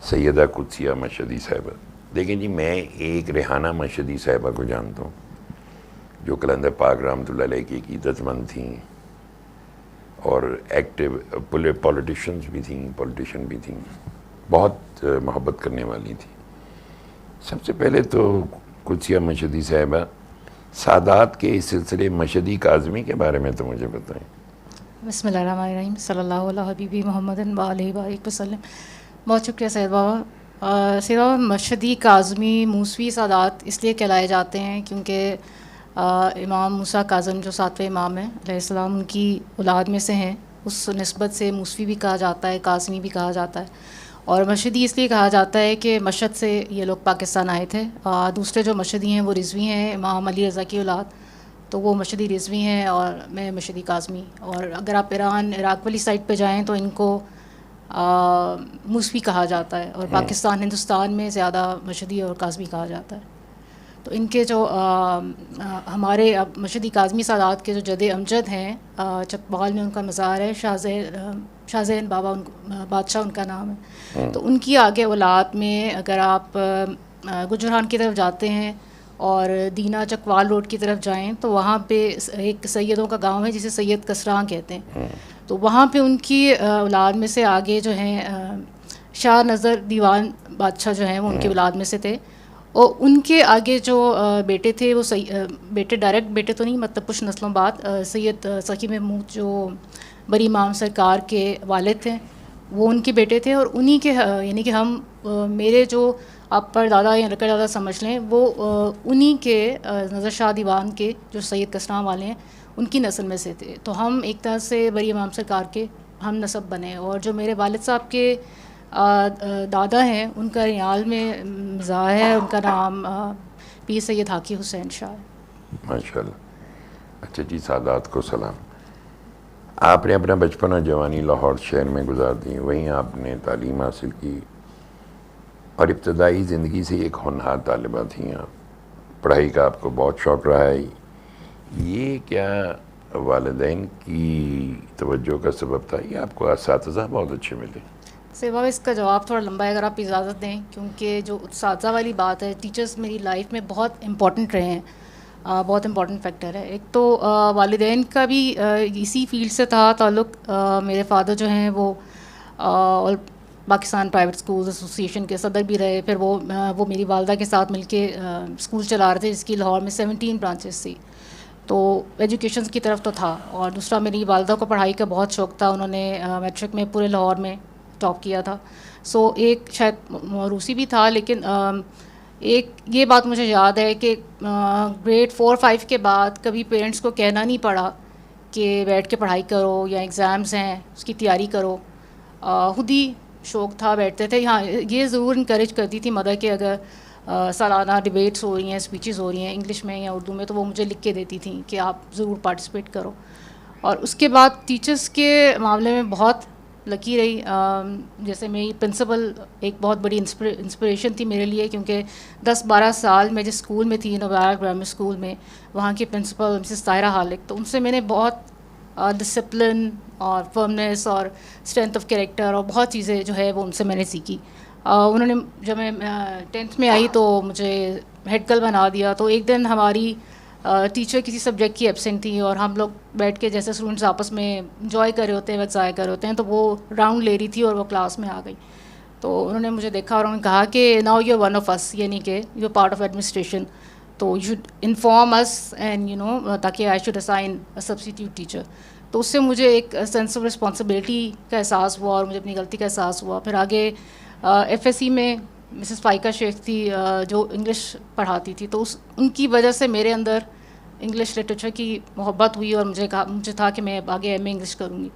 सैयदा कुदसिया मशहदी साहिबा। देखिए जी, मैं एक रेहाना मशहदी साहिबा को जानता हूँ जो कलंदर पाक रहमतुल्लाह अलैह की इज़्ज़तमंद थी और एक्टिव पॉलिटिशियन भी थी, बहुत मोहब्बत करने वाली थी। सबसे पहले तो कुदसिया मशहदी साहिबा, सादात के इस सिलसिले मशहदी काज़मी के बारे में तो मुझे बताएं। बिस्मिल्लाहिर्रहमानिर्रहीम सल्लल्लाहु अला हबीबी मोहम्मद व आलिहि वसल्लम। बहुत शुक्रिया सैयद बाबा। सैयद बाबा, मशहदी काज़मी मूसवी सादात इसलिए कहलाए जाते हैं क्योंकि इमाम मूसा काज़म जो सातवें इमाम हैं अलैहिस्सलाम, उनकी औलाद में से हैं। उस निस्बत से मूसवी भी कहा जाता है, काज़मी भी कहा जाता है। और मशहदी इसलिए कहा जाता है कि मशहद से ये लोग पाकिस्तान आए थे। दूसरे जो मशहदी हैं वो रिज़वी हैं, इमाम अली रज़ा की औलाद, तो वो मशहदी रिज़वी हैं और मैं मशहदी काज़मी। और अगर आप ईरान इराक़ वाली साइड पे जाएं तो इनको मूसवी कहा जाता है, और पाकिस्तान हिंदुस्तान में ज़्यादा मशहदी और काज़मी कहा जाता है। तो इनके जो हमारे अब मशहदी काज़मी सादात के जो जद अमजद हैं, चकवाल में उनका मज़ार है, शाहज़ैन बाबा बादशाह उनका नाम है। तो उनकी आगे औलाद में अगर आप गुजरान की तरफ जाते हैं और दीना चकवाल रोड की तरफ जाएं तो वहाँ पे एक सैयदों का गांव है जिसे सैयद कसरां कहते हैं। तो वहाँ पे उनकी औलाद में से आगे जो हैं शाह नज़र दीवान बादशाह जो हैं वो उनकी औलाद में से थे। और उनके आगे जो बेटे थे वो बेटे डायरेक्ट बेटे तो नहीं, मतलब कुछ नस्लों बाद सैयद सखी महमूद जो बरी इमाम सरकार के वालिद थे वो उनके बेटे थे। और उन्हीं के यानी कि हम मेरे जो आप परदादा या रकरदादा समझ लें वो उन्हीं के नज़र शाह दीवान के जो सैयद कसरां वाले हैं उनकी नस्ल में से थे। तो हम एक तरह से बरी इमाम सरकार के हम नसब बने। और जो मेरे वालिद साहब के दादा हैं उनका रियाल में मज़ार है, उनका नाम पीर सैयद हाकी हुसैन शाह है। माशाल्लाह। अच्छा जी, सादात को सलाम। आपने अपना बचपन और जवानी लाहौर शहर में गुजार दी, वहीं आपने तालीम हासिल की और इब्तदाई ज़िंदगी से एक होनहार तालिबा थी आप। पढ़ाई का आपको बहुत शौक़ रहा है। ये क्या वालिदैन की तवज्जो का सबब था या आपको असातिज़ा बहुत अच्छे मिले? सेवा, इसका जवाब थोड़ा लंबा है अगर आप इजाज़त दें, क्योंकि जो उस्ताज़ा वाली बात है, टीचर्स मेरी लाइफ में बहुत इम्पॉर्टेंट रहे हैं, बहुत इम्पॉर्टेंट फैक्टर है। एक तो वालिदैन का भी इसी फील्ड से था ताल्लुक़। मेरे फादर जो हैं वो और पाकिस्तान प्राइवेट स्कूल एसोसिएशन के सदर भी रहे। फिर वो मेरी वालदा के साथ मिलके स्कूल चला रहे थे जिसकी लाहौर में 17 ब्रांचेस थी। तो एजुकेशन की तरफ तो था। और दूसरा, मेरी वालदा को पढ़ाई का बहुत शौक़ था। उन्होंने मैट्रिक में पूरे लाहौर में टॉप किया था। सो एक शायद रूसी भी था, लेकिन एक ये बात मुझे याद है कि ग्रेड 4-5 के बाद कभी पेरेंट्स को कहना नहीं पड़ा कि बैठ के पढ़ाई करो या एग्ज़ाम्स हैं उसकी तैयारी करो। खुद ही शौक़ था, बैठते थे। हाँ, ये ज़रूर इनकरेज करती थी मदर कि अगर सालाना डिबेट्स हो रही हैं, स्पीचेस हो रही हैं इंग्लिश में या उर्दू में, तो वो मुझे लिख के देती थी कि आप ज़रूर पार्टिसिपेट करो। और उसके बाद टीचर्स के मामले में बहुत लकी रही। जैसे मेरी प्रिंसिपल एक बहुत बड़ी इंस्पिरेशन थी मेरे लिए, क्योंकि 10-12 साल मैं जिस स्कूल में थी, नवार ग्रामर स्कूल में, वहाँ की प्रिंसिपल मिसेस ताहिरा हालिक, तो उनसे मैंने बहुत डिसिप्लिन और फर्मनेस और स्ट्रेंथ ऑफ कैरेक्टर और बहुत चीज़ें जो है वो उनसे मैंने सीखी। उन्होंने जब मैं 10th में आई तो मुझे हेड गर्ल बना दिया। तो एक दिन हमारी टीचर किसी सब्जेक्ट की एब्सेंट थी और हम लोग बैठ के जैसे स्टूडेंट्स आपस में इंजॉय कर रहे होते हैं, वक्त ज़ाया कर रहे होते हैं, तो वो राउंड ले रही थी और वो क्लास में आ गई। तो उन्होंने मुझे देखा और उन्होंने कहा कि now you are one of us, यानी कि you are part of administration, तो you should inform us and you know, ताकि I should assign a substitute teacher. तो उससे मुझे एक सेंस ऑफ रिस्पॉन्सिबिलिटी का एहसास हुआ और मुझे अपनी गलती का एहसास हुआ। फिर आगे FSC में मिसेस फ़ाइका शेख थी जो इंग्लिश पढ़ाती थी, तो उनकी वजह से मेरे अंदर इंग्लिश लिटरेचर की मोहब्बत हुई और मुझे था कि मैं आगे MA इंग्लिश करूँगी।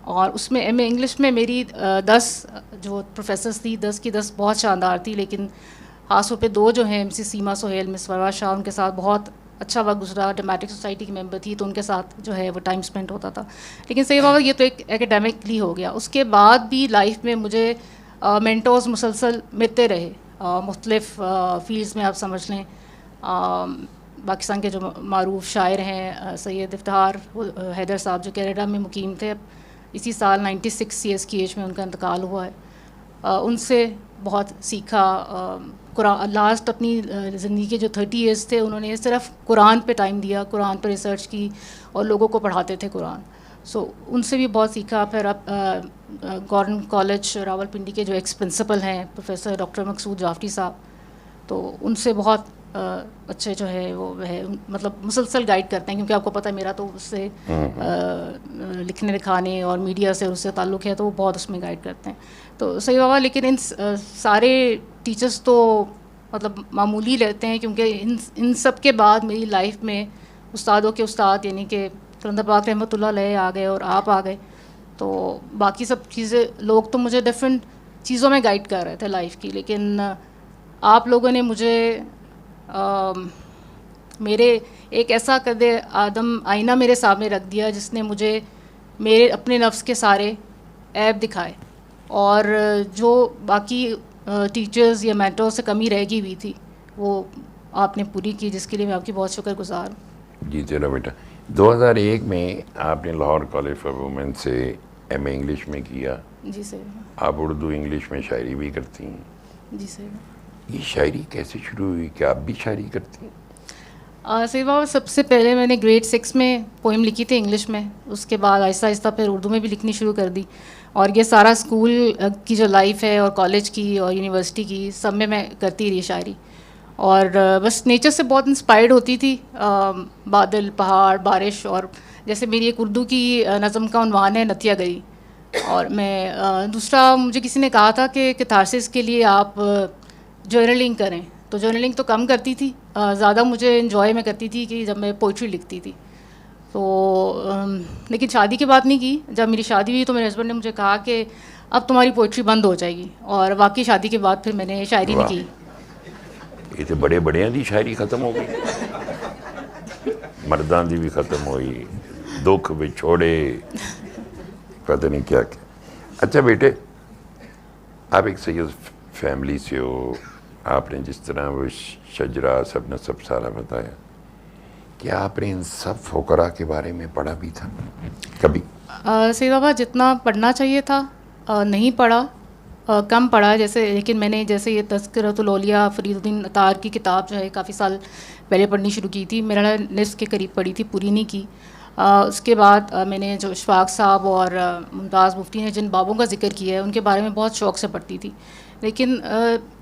और उसमें MA इंग्लिश में मेरी 10 जो प्रोफेसर्स थी, 10 की 10 बहुत शानदार थी, लेकिन ख़ास तौर पे 2 जो हैं, मिसेस सीमा सोहेल, मिस फरवा शाह, उनके साथ बहुत अच्छा वक्त गुजरा। ड्रामेटिक सोसाइटी की मेंबर थी तो उनके साथ जो है वो टाइम स्पेंड होता था। लेकिन सही बात, ये तो एक एकेडमिकली हो गया। उसके बाद भी लाइफ में मुझे मेंटोर्स मुसलसल मिलते रहे, मुख्तलिफ फील्ड्स में आप समझ लें। पाकिस्तान के जो मारूफ शायर हैं सैयद इफ्तिखार हैदर साहब, जो कनाडा में मुकीम थे, इसी साल 96 ईयर्स की एज में उनका इंतकाल हुआ है। उनसे बहुत सीखा। कुरान लास्ट अपनी ज़िंदगी के जो 30 ईयर्स थे उन्होंने सिर्फ कुरान पे टाइम दिया, कुरान पे रिसर्च की और लोगों को पढ़ाते थे कुरान। सो उनसे भी बहुत सीखा। फिर अब गवर्नमेंट कॉलेज रावलपिंडी के जो एक्स प्रिंसिपल हैं प्रोफेसर डॉक्टर मकसूद जाफरी साहब, तो उनसे बहुत अच्छे जो है वो है, मतलब मुसलसल गाइड करते हैं, क्योंकि आपको पता है मेरा तो उससे लिखने लिखाने और मीडिया से उससे ताल्लुक़ है, तो वो बहुत उसमें गाइड करते हैं। तो सही बाबा, लेकिन इन सारे टीचर्स तो मतलब मामूली रहते हैं, क्योंकि इन सब के बाद मेरी लाइफ में उस्तादों के उस्ताद यानी कि कलंदर पाक रहमतुल्लाह अलैह आ गए और आप आ गए। तो बाकी सब चीज़ें लोग तो मुझे डिफरेंट चीज़ों में गाइड कर रहे थे लाइफ की, लेकिन आप लोगों ने मुझे मेरे एक ऐसा कदे आदम आईना मेरे सामने रख दिया जिसने मुझे मेरे अपने नफ्स के सारे ऐब दिखाए, और जो बाकी टीचर्स या मेंटोर से कमी रह गई हुई थी वो आपने पूरी की, जिसके लिए मैं आपकी बहुत शुक्रगुजार हूँ। जी तेरा बेटा। 2001 में आपने लाहौर कॉलेज फॉर वुमेन से एमए इंग्लिश में किया। जी सर। आप उर्दू इंग्लिश में शायरी भी करती हैं। जी सर। ये शायरी कैसे शुरू हुई? क्या आप भी शायरी करती हैं? सही बाबा, सबसे पहले मैंने ग्रेड 6 में पोएम लिखी थी इंग्लिश में, उसके बाद आहिस्ता आहिस्ता फिर उर्दू में भी लिखनी शुरू कर दी, और ये सारा स्कूल की जो लाइफ है और कॉलेज की और यूनिवर्सिटी की सब में मैं करती रही शायरी। और बस नेचर से बहुत इंस्पायर्ड होती थी, बादल, पहाड़, बारिश। और जैसे मेरी एक उर्दू की नज़म का उन्वान है नतिया गई, और मैं दूसरा मुझे किसी ने कहा था कि कैथारसिस के लिए आप जर्नलिंग करें, तो जर्नलिंग तो कम करती थी, ज़्यादा मुझे इन्जॉय मैं करती थी कि जब मैं पोइट्री लिखती थी। तो लेकिन शादी की बात नहीं की। जब मेरी शादी हुई तो मेरे हस्बैंड ने मुझे कहा कि अब तुम्हारी पोइट्री बंद हो जाएगी, और वाकई शादी के बाद फिर मैंने शायरी नहीं की। ये तो बड़े बड़ियां दी शायरी खत्म हो गई, मर्दां दी भी खत्म हुई, दुख विछोड़े, पता नहीं क्या क्या। अच्छा बेटे, आप एक सैयद फैमिली से हो, आपने जिस तरह वो शजरा सब न सब सारा बताया, क्या आपने इन सब फ़ुक़रा के बारे में पढ़ा भी था कभी? सही बाबा, जितना पढ़ना चाहिए था नहीं पढ़ा, कम पढ़ा। जैसे लेकिन मैंने जैसे ये तज़किरतुल औलिया फ़रीदुद्दीन अतार की किताब जो है काफ़ी साल पहले पढ़नी शुरू की थी, मेरा निस्फ़ के करीब पढ़ी थी, पूरी नहीं की। उसके बाद मैंने जो इशफ़ाक़ साहब और मुमताज़ मुफ्ती ने जिन बाबों का ज़िक्र किया है उनके बारे में बहुत शौक़ से पढ़ती थी। लेकिन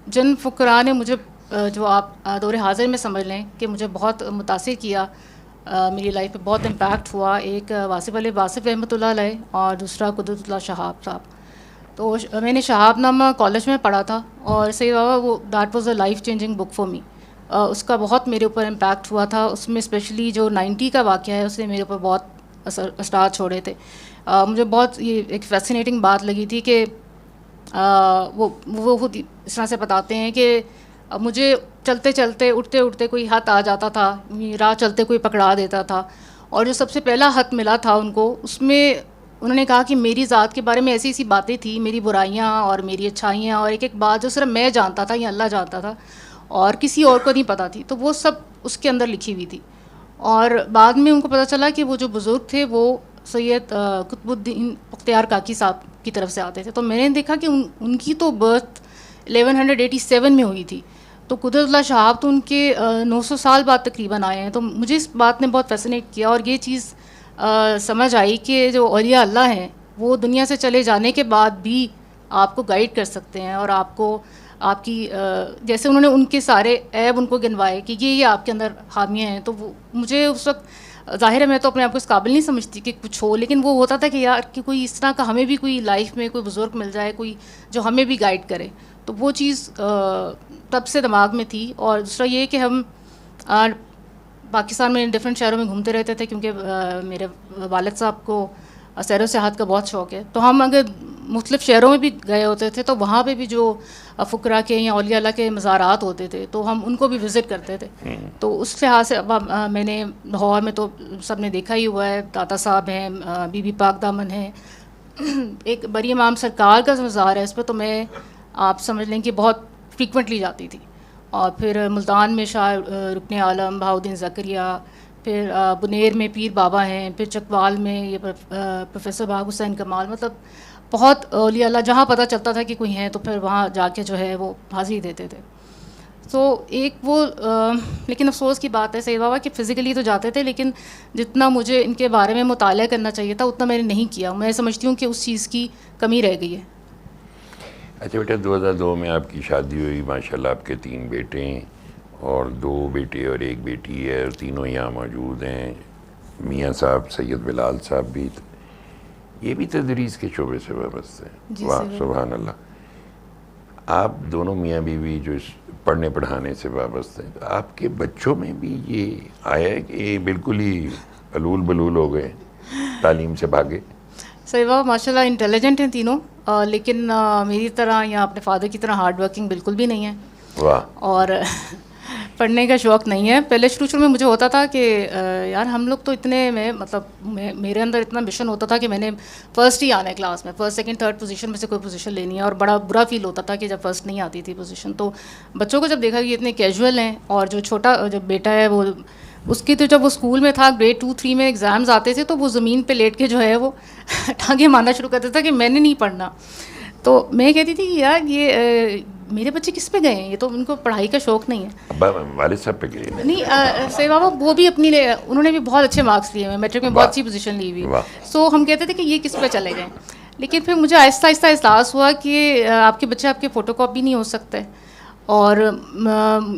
जिन फ़ुक़रा ने मुझे जो आप दौर हाज़िर में समझ लें कि मुझे बहुत मुतासिर किया, मेरी लाइफ में बहुत इम्पैक्ट हुआ, एक वासिफ़ रहमतुल्लाह अलैह और दूसरा कुदरतुल्लाह शहाब साहब। तो मैंने शहाबनामा कॉलेज में पढ़ा था, और सही बाबा वो that was a life changing book for me. उसका बहुत मेरे ऊपर इम्पैक्ट हुआ था। उसमें स्पेशली जो 90 का वाक़या है उसने मेरे ऊपर बहुत असरार छोड़े थे। मुझे बहुत ये एक फ़ैसिनेटिंग बात लगी थी कि वो खुद इस तरह से बताते हैं कि मुझे चलते चलते उठते उठते कोई हाथ आ जाता था, राह चलते कोई पकड़ा देता था, और जो सबसे पहला खत मिला था उनको, उसमें उन्होंने कहा कि मेरी ज़ात के बारे में ऐसी ऐसी बातें थी, मेरी बुराइयां और मेरी अच्छाइयां, और एक एक बात जो सिर्फ मैं जानता था या अल्लाह जानता था और किसी और को नहीं पता थी, तो वो सब उसके अंदर लिखी हुई थी। और बाद में उनको पता चला कि वो जो बुज़ुर्ग थे वो सैयद कुतुबुद्दीन बख्तियार काकी साहब की तरफ से आते थे। तो मैंने देखा कि उनकी तो बर्थ 1187 में हुई थी, तो कुदरतुल्लाह शहाब तो उनके 900 साल बाद तकरीबन आए हैं। तो मुझे इस बात ने बहुत फैसिनेट किया, और ये चीज़ समझ आई कि जो औलिया अल्लाह हैं वो दुनिया से चले जाने के बाद भी आपको गाइड कर सकते हैं, और आपको आपकी जैसे उन्होंने उनके सारे ऐब उनको गिनवाए कि ये आपके अंदर खामियाँ हैं। तो वो मुझे उस वक्त ज़ाहिर है मैं तो अपने आप को इस काबिल नहीं समझती कि कुछ हो, लेकिन वो होता था कि यार कि कोई इस तरह का हमें भी कोई लाइफ में कोई बुज़ुर्ग मिल जाए, कोई जो हमें भी गाइड करे। तो वो चीज़ तब से दिमाग में थी। और दूसरा ये कि हम पाकिस्तान में डिफरेंट शहरों में घूमते रहते थे, क्योंकि मेरे वालिद साहब को सैर व सियाहत का बहुत शौक़ है। तो हम अगर मुख्तलिफ़ शहरों में भी गए होते थे तो वहाँ पे भी जो फ़ुक़रा के या औलिया अल्लाह के मज़ारात होते थे तो हम उनको भी विज़िट करते थे। तो उस लिहाज से अब मैंने लाहौर में तो सब ने देखा ही हुआ है, दाता साहब हैं, बीबी पाक दामन है, एक बरी इमाम सरकार का मज़ार है, इस पर तो मैं आप समझ लें कि बहुत फ्रीक्वेंटली जाती थी। और फिर मुल्तान में शाह रुकन आलम बहाउद्दीन ज़करिया, फिर बुनेर में पीर बाबा हैं, फिर चकवाल में ये प्रोफेसर बाग हुसैन कमाल, मतलब बहुत औलिया अल्लाह जहाँ पता चलता था कि कोई है तो फिर वहाँ जाके जो है वो फांसी देते थे। तो एक वो लेकिन अफसोस की बात है सैयद बाबा कि फ़िज़िकली तो जाते थे, लेकिन जितना मुझे इनके बारे में मुताला करना चाहिए था उतना मैंने नहीं किया। मैं समझती हूँ कि उस चीज़ की कमी रह गई है। अच्छा बेटा, 2002 में आपकी शादी हुई, माशाल्लाह आपके 3 बेटे हैं और 2 बेटे और 1 बेटी है, और तीनों यहाँ मौजूद हैं। मियाँ साहब सैयद बिलाल साहब भी, ये भी तदरीस के शोबे से वाबस्ते हैं। वाह सुभान अल्लाह। आप दोनों मियाँ बीवी जो इस पढ़ने पढ़ाने से वाबस्ते हैं, तो आपके बच्चों में भी ये आया है कि ये बिल्कुल ही अलूल बलूल हो गए, तालीम से भागे? सही बात, माशाल्लाह इंटेलिजेंट हैं तीनों, लेकिन मेरी तरह या अपने फादर की तरह हार्ड वर्किंग बिल्कुल भी नहीं है। वाह। और पढ़ने का शौक़ नहीं है। पहले शुरू में मुझे होता था कि यार हम लोग तो इतने में मतलब मेरे अंदर इतना मिशन होता था कि मैंने फ़र्स्ट ही आना है क्लास में, फ़र्स्ट सेकंड थर्ड पोजीशन में से कोई पोजीशन लेनी है, और बड़ा बुरा फील होता था कि जब फर्स्ट नहीं आती थी पोजीशन। तो बच्चों को जब देखा कि इतने कैजुअल हैं, और जो छोटा जो बेटा है वो उसकी तो जब वो स्कूल में था ग्रेड 2-3 में एग्ज़ाम्स आते थे तो वो ज़मीन पे लेट के जो है वो टांगे मारना शुरू कर देता था कि मैंने नहीं पढ़ना। तो मैं कहती थी कि यार ये मेरे बच्चे किस पे गए हैं, ये तो उनको पढ़ाई का शौक़ नहीं है। वालिद साहब पे गए नहीं, सही बाबा वो भी अपनी उन्होंने भी बहुत अच्छे मार्क्स लिए हुए, मैट्रिक में बहुत अच्छी पोजीशन ली हुई। सो हम कहते थे कि ये किस पे चले गए, लेकिन फिर मुझे आहिस्ता आहिस्ता एहसास हुआ कि आपके बच्चे आपके फ़ोटोकॉपी नहीं हो सकते। और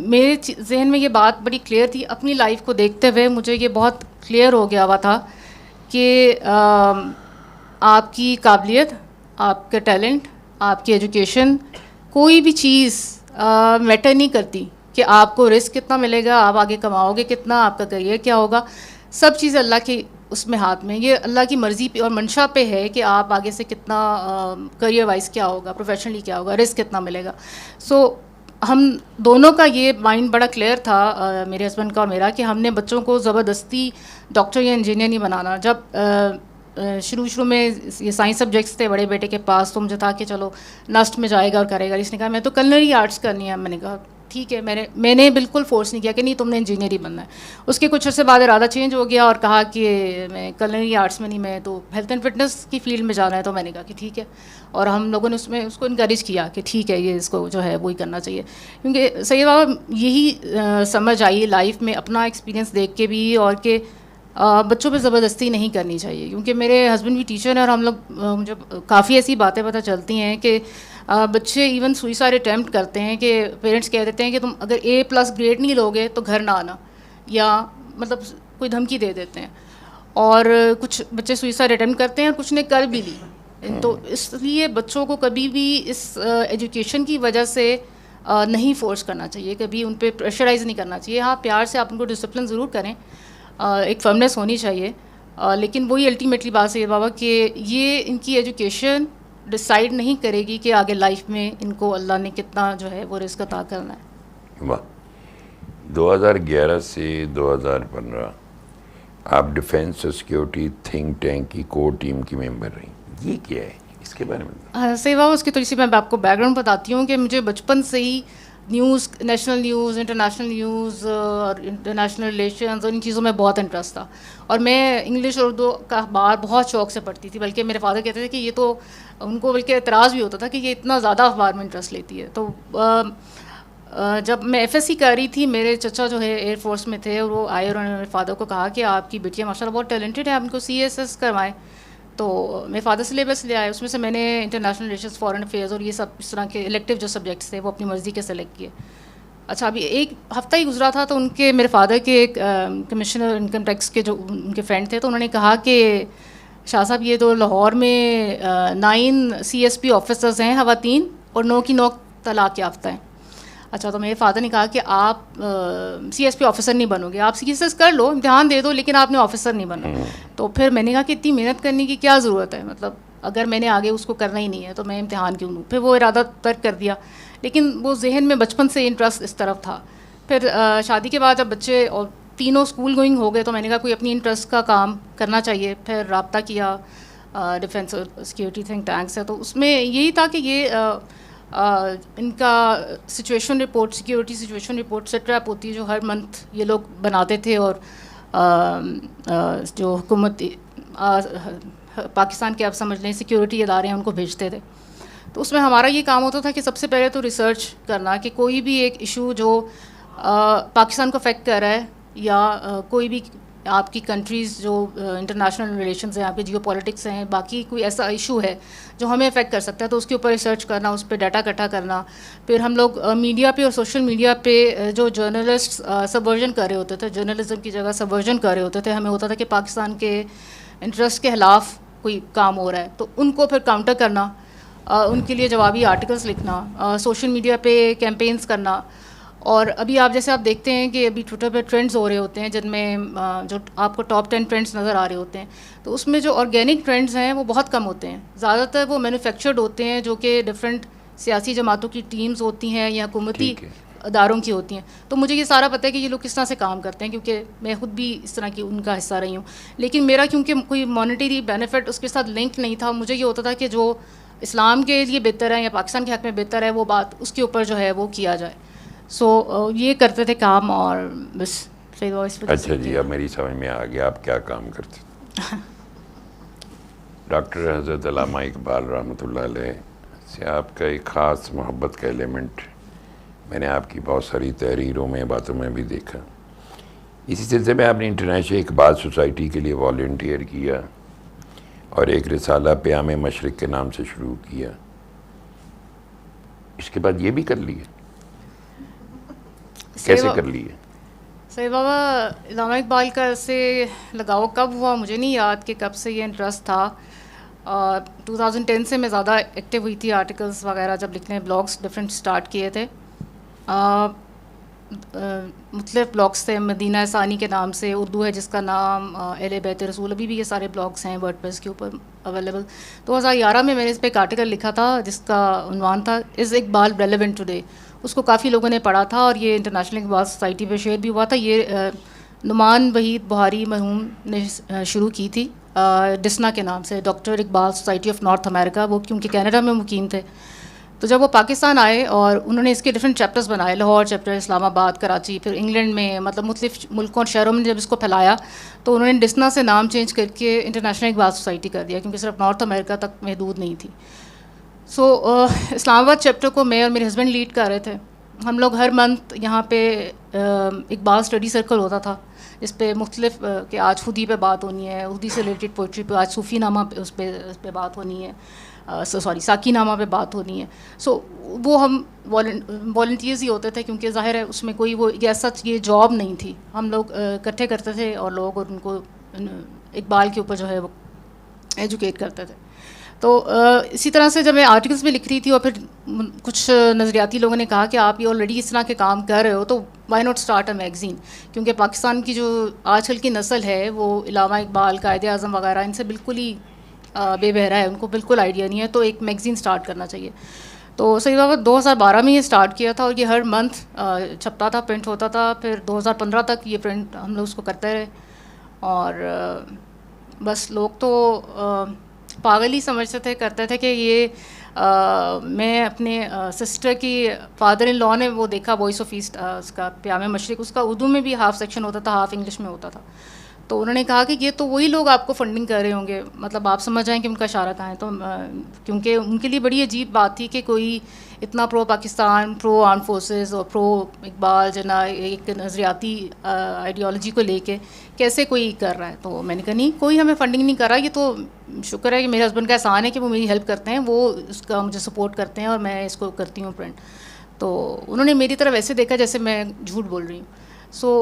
मेरे जहन में ये बात बड़ी क्लियर थी, अपनी लाइफ को देखते हुए मुझे ये बहुत क्लियर हो गया हुआ था कि आपकी काबिलियत, आपका टैलेंट, आपकी एजुकेशन, कोई भी चीज़ मैटर नहीं करती कि आपको रिस्क कितना मिलेगा, आप आगे कमाओगे कितना, आपका करियर क्या होगा। सब चीज़ अल्लाह की उसमें हाथ में, ये अल्लाह की मर्ज़ी पे और मंशा पे है कि आप आगे से कितना करियर वाइज क्या होगा, प्रोफेशनली क्या होगा, रिस्क कितना मिलेगा। सो हम दोनों का ये माइंड बड़ा क्लियर था, मेरे हस्बैंड का और मेरा, कि हमने बच्चों को ज़बरदस्ती डॉक्टर या इंजीनियर नहीं बनाना। जब शुरू में ये साइंस सब्जेक्ट्स थे बड़े बेटे के पास, तो मुझे था कि चलो नस्ट में जाएगा और करेगा। इसने कहा मैं तो कलनरी आर्ट्स करनी है। मैंने कहा ठीक है, मैंने बिल्कुल फोर्स नहीं किया कि नहीं तुमने इंजीनियर ही बनना है। उसके कुछ अर्से बाद इरादा चेंज हो गया और कहा कि मैं कलनरी आर्ट्स में नहीं, मैं तो हेल्थ एंड फिटनेस की फील्ड में जाना है। तो मैंने कहा कि ठीक है, और हम लोगों ने उसमें उसको इनकरेज किया कि ठीक है, ये इसको जो है वही करना चाहिए। क्योंकि सही बात यही समझ आई लाइफ में, अपना एक्सपीरियंस देख के भी, और कि बच्चों पे ज़बरदस्ती नहीं करनी चाहिए। क्योंकि मेरे हस्बैंड भी टीचर हैं और हम लोग मुझे काफ़ी ऐसी बातें पता चलती हैं कि बच्चे इवन सुसाइड अटैम्प्ट करते हैं कि पेरेंट्स कह देते हैं कि तुम अगर A+ ग्रेड नहीं लोगे तो घर ना आना, या मतलब कोई धमकी दे देते हैं। और कुछ बच्चे सुसाइड अटैम्प्ट करते हैं और कुछ ने कर भी ली। तो इसलिए बच्चों को कभी भी इस एजुकेशन की वजह से नहीं फोर्स करना चाहिए, कभी उन पर प्रेशराइज़ नहीं करना चाहिए। हाँ, प्यार से आप उनको डिसिप्लिन ज़रूर करें, एक फर्मनेस होनी चाहिए, लेकिन वही अल्टीमेटली बात है बाबा कि ये इनकी एजुकेशन डिसाइड नहीं करेगी कि आगे लाइफ में इनको अल्लाह ने कितना जो है वो रिस्क अता करना है। वाह। 2011 से 2015 आप डिफेंस और सिक्योरिटी थिंक टैंक की कोर टीम की मेंबर रही, ये क्या है, इसके बारे में? सही बाबा, उसकी थोड़ी सी मैं आपको बैकग्राउंड बताती हूँ कि मुझे बचपन से ही news, national news, international news और इंटरनेशनल रिलेशंस और इन चीज़ों में बहुत इंटरेस्ट था। और मैं इंग्लिश और उर्दू का अखबार बहुत शौक़ से पढ़ती थी, बल्कि मेरे फादर कहते थे कि ये तो, उनको बल्कि एतराज़ भी होता था कि ये इतना ज़्यादा अखबार में इंटरेस्ट लेती है। तो जब मैं FSC कर रही थी, मेरे चचा जो है एयरफोर्स में थे, और वो आए और उन्होंने मेरे फादर को कहा कि आपकी बिटिया माशाल्लाह बहुत टैलेंटेड है, आप इनको CSS करवाएं। तो मेरे फादर सिलेबस ले आए, उसमें से मैंने इंटरनेशनल रिलेशंस, फॉरेन अफेयर्स और ये सब इस तरह के इलेक्टिव जो सब्जेक्ट्स थे वो अपनी मर्ज़ी के सेलेक्ट किए। अच्छा, अभी एक हफ़्ता ही गुजरा था तो उनके, मेरे फादर के एक कमिश्नर इनकम टैक्स के जो उनके फ्रेंड थे, तो उन्होंने कहा कि शाह साहब ये तो लाहौर में 9 CSP ऑफिसर्स हैं ख़वातीन और 9 की 9 तलाक याफ्ता हैं। अच्छा, तो मेरे फादर ने कहा कि आप CSP ऑफिसर नहीं बनोगे, आप CSS कर लो, इम्तिहान दे दो, लेकिन आपने ऑफिसर नहीं बनना। तो फिर मैंने कहा कि इतनी मेहनत करने की क्या ज़रूरत है, मतलब अगर मैंने आगे उसको करना ही नहीं है तो मैं इम्तिहान क्यों लूँ। फिर वो इरादा तर्क कर दिया, लेकिन वो जहन में बचपन से इंटरेस्ट इस तरफ था। फिर शादी के बाद जब बच्चे और तीनों स्कूल गोइंग हो गए तो मैंने कहा कोई अपनी इंटरेस्ट का काम करना चाहिए। फिर रब्ता किया डिफेंस और सिक्योरिटी थिंक टैंक से, तो उसमें यही था कि ये इनका situation report, security situation report setup होती है जो हर मंथ ये लोग बनाते थे, और जो हुकूमत पाकिस्तान के आप समझ लें सिक्योरिटी इदारे हैं उनको भेजते थे। तो उसमें हमारा ये काम होता था कि सबसे पहले तो रिसर्च करना कि कोई भी एक इशू जो पाकिस्तान को अफेक्ट कर रहा है या कोई भी आपकी कंट्रीज़ जो इंटरनेशनल रिलेशंस हैं, यहाँ पे जियो पॉलिटिक्स हैं, बाकी कोई ऐसा इशू है जो हमें अफेक्ट कर सकता है, तो उसके ऊपर रिसर्च करना, उस पर डाटा इकट्ठा करना। फिर हम लोग मीडिया पे और सोशल मीडिया पे जो जर्नलिस्ट सबवर्जन कर रहे होते थे, जर्नलिज्म की जगह सबवर्जन कर रहे होते थे, हमें होता था कि पाकिस्तान के इंटरेस्ट के खिलाफ कोई काम हो रहा है, तो उनको फिर काउंटर करना, उनके लिए जवाबी आर्टिकल्स लिखना, सोशल मीडिया पे कैंपेन्स करना। और अभी आप जैसे आप देखते हैं कि अभी ट्विटर पे ट्रेंड्स हो रहे होते हैं जिनमें जो आपको टॉप 10 ट्रेंड्स नज़र आ रहे होते हैं, तो उसमें जो ऑर्गेनिक ट्रेंड्स हैं वो बहुत कम होते हैं। ज़्यादातर वो मैन्युफैक्चर्ड होते हैं जो कि डिफरेंट सियासी जमातों की टीम्स होती हैं या हुकूमती अदारों की होती हैं। तो मुझे ये सारा पता है कि ये लोग किस तरह से काम करते हैं, क्योंकि मैं खुद भी इस तरह की उनका हिस्सा रही हूँ। लेकिन मेरा क्योंकि कोई मॉनेटरी बेनिफिट उसके साथ लिंक नहीं था, मुझे ये होता था कि जो इस्लाम के लिए बेहतर है या पाकिस्तान के हक़ में बेहतर है वो बात उसके ऊपर जो है वो किया जाए। सो ये करते थे काम और बस सही वॉइस। अच्छा जी, अब मेरी समझ में आ गया आप क्या काम करते थे। डॉक्टर हज़रत अल्लामा इकबाल रहमतुल्लाह अलैह से आपका एक ख़ास मोहब्बत का एलिमेंट मैंने आपकी बहुत सारी तहरीरों में, बातों में भी देखा। इसी सिलसिले में आपने इंटरनेशनल इकबाल सोसाइटी के लिए वॉलंटियर किया और एक रिसाला प्याम मशरिक़ के नाम से शुरू किया। इसके बाद ये भी कर लिए, कैसे कर लिए? सही बाबा, अल्लामा इकबाल का से लगाव कब हुआ मुझे नहीं याद कि कब से ये इंटरेस्ट था। 2010 से मैं ज़्यादा एक्टिव हुई थी, आर्टिकल्स वगैरह जब लिखने, ब्लॉग्स डिफरेंट स्टार्ट किए थे। मुख्तलिफ ब्लॉग्स थे, मदीना सानी के नाम से, उर्दू है जिसका नाम अहले बैत रसूल, अभी भी ये सारे ब्लॉग्स हैं वर्डप्रेस के ऊपर अवेलेबल। 2011 में मैंने इस पर एक आर्टिकल लिखा था जिसका उन्वान था इज़ इकबाल रेलेवेंट टुडे। उसको काफ़ी लोगों ने पढ़ा था और ये इंटरनेशनल इकबाल सोसाइटी पे शेयर भी हुआ था। ये नुमान वहीद बुहारी मरहूम ने शुरू की थी डिस्ना के नाम से, doctor Iqbal society of north America. वो क्योंकि कनाडा में मुकीम थे, तो जब वो पाकिस्तान आए और उन्होंने इसके डिफरेंट चैप्टर्स बनाए, लाहौर चैप्टर, इस्लामाबाद, कराची, फिर इंग्लैंड में, मतलब मुख्तलिफ मुल्कों और शहरों में जब इसको फैलाया तो उन्होंने डिस्ना से नाम चेंज करके इंटरनेशनल इकबाल सोसाइटी कर दिया, क्योंकि सिर्फ नॉर्थ अमेरिका तक महदूद नहीं थी। सो इस्लामाबाद चैप्टर को मैं और मेरे हस्बैंड लीड कर रहे थे। हम लोग हर मंथ यहाँ पे इकबाल स्टडी सर्कल होता था, इस पे मुख्तलिफ कि आज खुदी पे बात होनी है, खुदी से रिलेटेड पोइट्री पे, आज सूफ़ी नामा पे उस पर बात होनी है, साकी नामा पे बात होनी है। सो वो हम वॉलंटियर्स ही होते थे, क्योंकि ज़ाहिर है उसमें कोई वो ऐसा ये जॉब नहीं थी। हम लोग इकट्ठे करते थे और लोग और उनको इकबाल के ऊपर जो है वो एजुकेट करते थे। तो इसी तरह से जब मैं आर्टिकल्स में लिख रही थी और फिर कुछ नज़रियाती लोगों ने कहा कि आप ये ऑलरेडी इस तरह के काम कर रहे हो तो why not start a magazine, क्योंकि पाकिस्तान की जो आजकल की नस्ल है वो अल्लामा इकबाल, कायदे आज़म वगैरह इनसे बिल्कुल ही बेबहरा है, उनको बिल्कुल आइडिया नहीं है, तो एक मैगज़ीन स्टार्ट करना चाहिए। तो सही बात 2012 में ये स्टार्ट किया था और ये हर मंथ छपता था, प्रिंट होता था। फिर 2015 तक ये प्रिंट हम लोग उसको करते रहे और बस लोग तो पागल ही समझते थे, करते थे कि ये मैं अपने सिस्टर की फादर इन लॉ ने वो देखा वॉइस ऑफ ईस्ट, उसका प्याम मशरिक़, उसका उर्दू में भी हाफ़ सेक्शन होता था, हाफ़ इंग्लिश में होता था। तो उन्होंने कहा कि ये तो वही लोग आपको फंडिंग कर रहे होंगे, मतलब आप समझ आएँ कि उनका इशारा कहाँ है। तो क्योंकि उनके लिए बड़ी अजीब बात थी कि कोई इतना pro Pakistan, pro arm forces और प्रो इकबाल जना एक नज़रियाती आइडियोलॉजी को लेके कैसे कोई कर रहा है। तो मैंने कहा नहीं, कोई हमें फंडिंग नहीं कर रहा, ये तो शुक्र है कि मेरे हस्बैंड का एहसान है कि वो मेरी हेल्प करते हैं, वो उसका मुझे सपोर्ट करते हैं और मैं इसको करती हूँ प्रिंट। तो उन्होंने मेरी तरफ ऐसे देखा जैसे मैं झूठ बोल रही हूँ। सो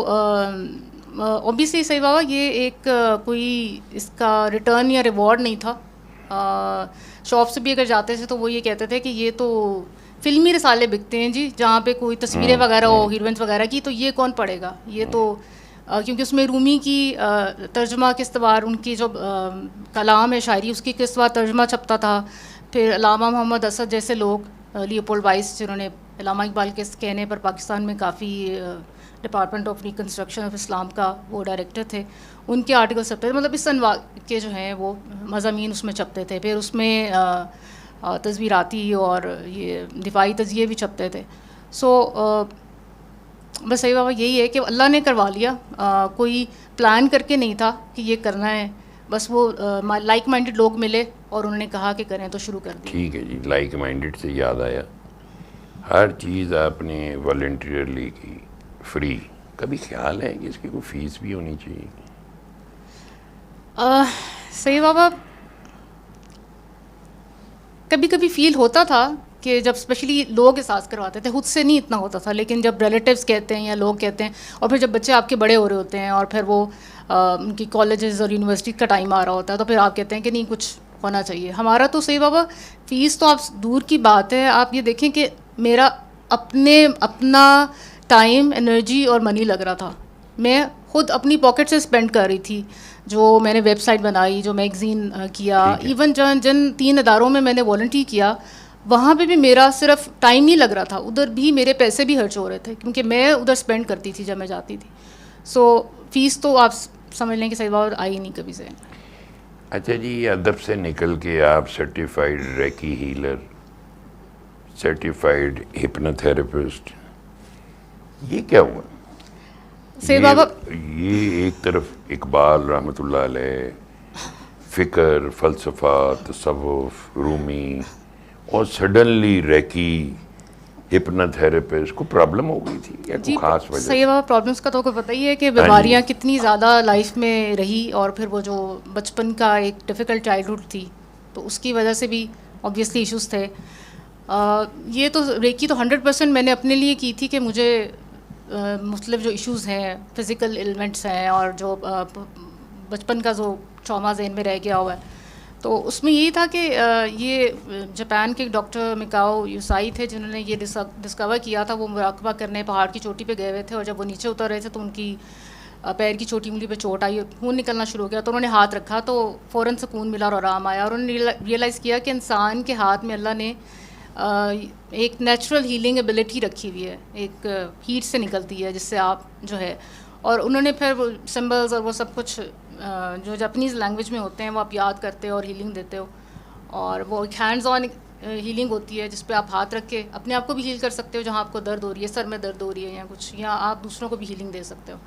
ऑब्वियसली सही बाबा ये एक कोई इसका रिटर्न या रिवॉर्ड नहीं था। शॉप से भी अगर जाते थे तो वो ये कहते थे कि ये तो फिल्मी रिसाले बिकते हैं जी, जहाँ पे कोई तस्वीरें वगैरह हो हीरोइंस वगैरह की, तो ये कौन पढ़ेगा, ये तो क्योंकि उसमें रूमी की तर्जुमा किस्तवार, उनकी जो कलाम है शायरी, उसकी किस्तवार तर्जुमा छपता था। फिर अल्लामा मोहम्मद असद जैसे लोग, लियोपोल्ड वाइस जिन्होंने अल्लामा इकबाल के कहने पर पाकिस्तान में काफ़ी department of reconstruction of Islam का वो डायरेक्टर थे, उनके आर्टिकल छपते थे, मतलब इस अनवा के जो हैं वो मज़ामीन उसमें छपते थे। फिर उसमें तस्वीराती और ये दिफाई तजिए भी छपते थे। सो बस सही बाबा यही है कि अल्लाह ने करवा लिया, कोई प्लान करके नहीं था कि ये करना है। बस वो लाइक माइंडेड लोग मिले और उन्होंने कहा कि करें तो शुरू कर दी। ठीक है जी, लाइक माइंडेड से याद आया, हर चीज़ आपने वॉलंटियरली की, फ्री, कभी ख्याल है कि इसकी कोई फीस भी होनी चाहिए? सही बाबा, कभी कभी फील होता था कि जब स्पेशली लोग एहसास करवाते थे, खुद से नहीं इतना होता था, लेकिन जब रिलेटिव्स कहते हैं या लोग कहते हैं, और फिर जब बच्चे आपके बड़े हो रहे होते हैं और फिर वो उनकी कॉलेजेस और यूनिवर्सिटी का टाइम आ रहा होता है, तो फिर आप कहते हैं कि नहीं कुछ होना चाहिए। हमारा तो सही बाबा, फ़ीस तो आप दूर की बात है, आप ये देखें कि मेरा अपना टाइम, एनर्जी और मनी लग रहा था, मैं खुद अपनी पॉकेट से स्पेंड कर रही थी। जो मैंने वेबसाइट बनाई, जो मैगज़ीन किया, इवन जिन 3 इदारों में मैंने वॉलंटियर किया, वहाँ पे भी मेरा सिर्फ टाइम नहीं लग रहा था, उधर भी मेरे पैसे भी खर्च हो रहे थे, क्योंकि मैं उधर स्पेंड करती थी जब मैं जाती थी। सो फीस तो आप समझ लें कि सही बात आई नहीं कभी से। अच्छा जी, अदब से निकल के आप certified recce healer, certified hypnotherapist, ये क्या हुआ? से बाबा, ये एक तरफ इकबाल रहमतुल्लाह अलैह, फ़िक्र, फ़लसफ़ा, तसव्वुफ़, रूमी, और सडनली रेकी, हिप्नोथेरेपिस्ट, को प्रॉब्लम हो गई थी या कोई खास वजह? सही बाबा, प्रॉब्लम्स का तो आपको पता ही है कि बीमारियाँ कितनी ज़्यादा लाइफ में रही, और फिर वो जो बचपन का एक डिफ़िकल्ट चाइल्डहुड थी, तो उसकी वजह से भी ऑब्वियसली इश्यूज़ थे। ये तो रेकी तो 100% मैंने अपने लिए की थी कि मुझे मुख्तलिफ जो इश्यूज़ हैं, फ़िज़िकल एलिमेंट्स हैं, और जो बचपन का जो ट्रॉमा ज़हन में रह गया हुआ है, तो उसमें यही था कि ये जापान के डॉक्टर मिकाओ यूसाई थे जिन्होंने ये डिस्कवर किया था। वो मुराकबा करने पहाड़ की चोटी पे गए हुए थे, और जब वो नीचे उतर रहे थे तो उनकी पैर की छोटी उंगली पे चोट आई, खून निकलना शुरू हो गया, तो उन्होंने हाथ रखा तो फ़ौरन सुकून मिला और आराम आया, और उन्होंने रियलाइज़ किया कि इंसान के हाथ में अल्लाह ने एक नेचुरल हीलिंग एबिलिटी रखी हुई है, एक हीट से निकलती है जिससे आप जो है, और उन्होंने फिर वो सिम्बल्स और वो सब कुछ जो जापानीज़ लैंग्वेज में होते हैं वो आप याद करते हो और हीलिंग देते हो, और वो एक हैंड्स ऑन हीलिंग होती है जिस पे आप हाथ रख के अपने आप को भी हील कर सकते हो, जहाँ आपको दर्द हो रही है, सर में दर्द हो रही है या कुछ, या आप दूसरों को भी हीलिंग दे सकते हो।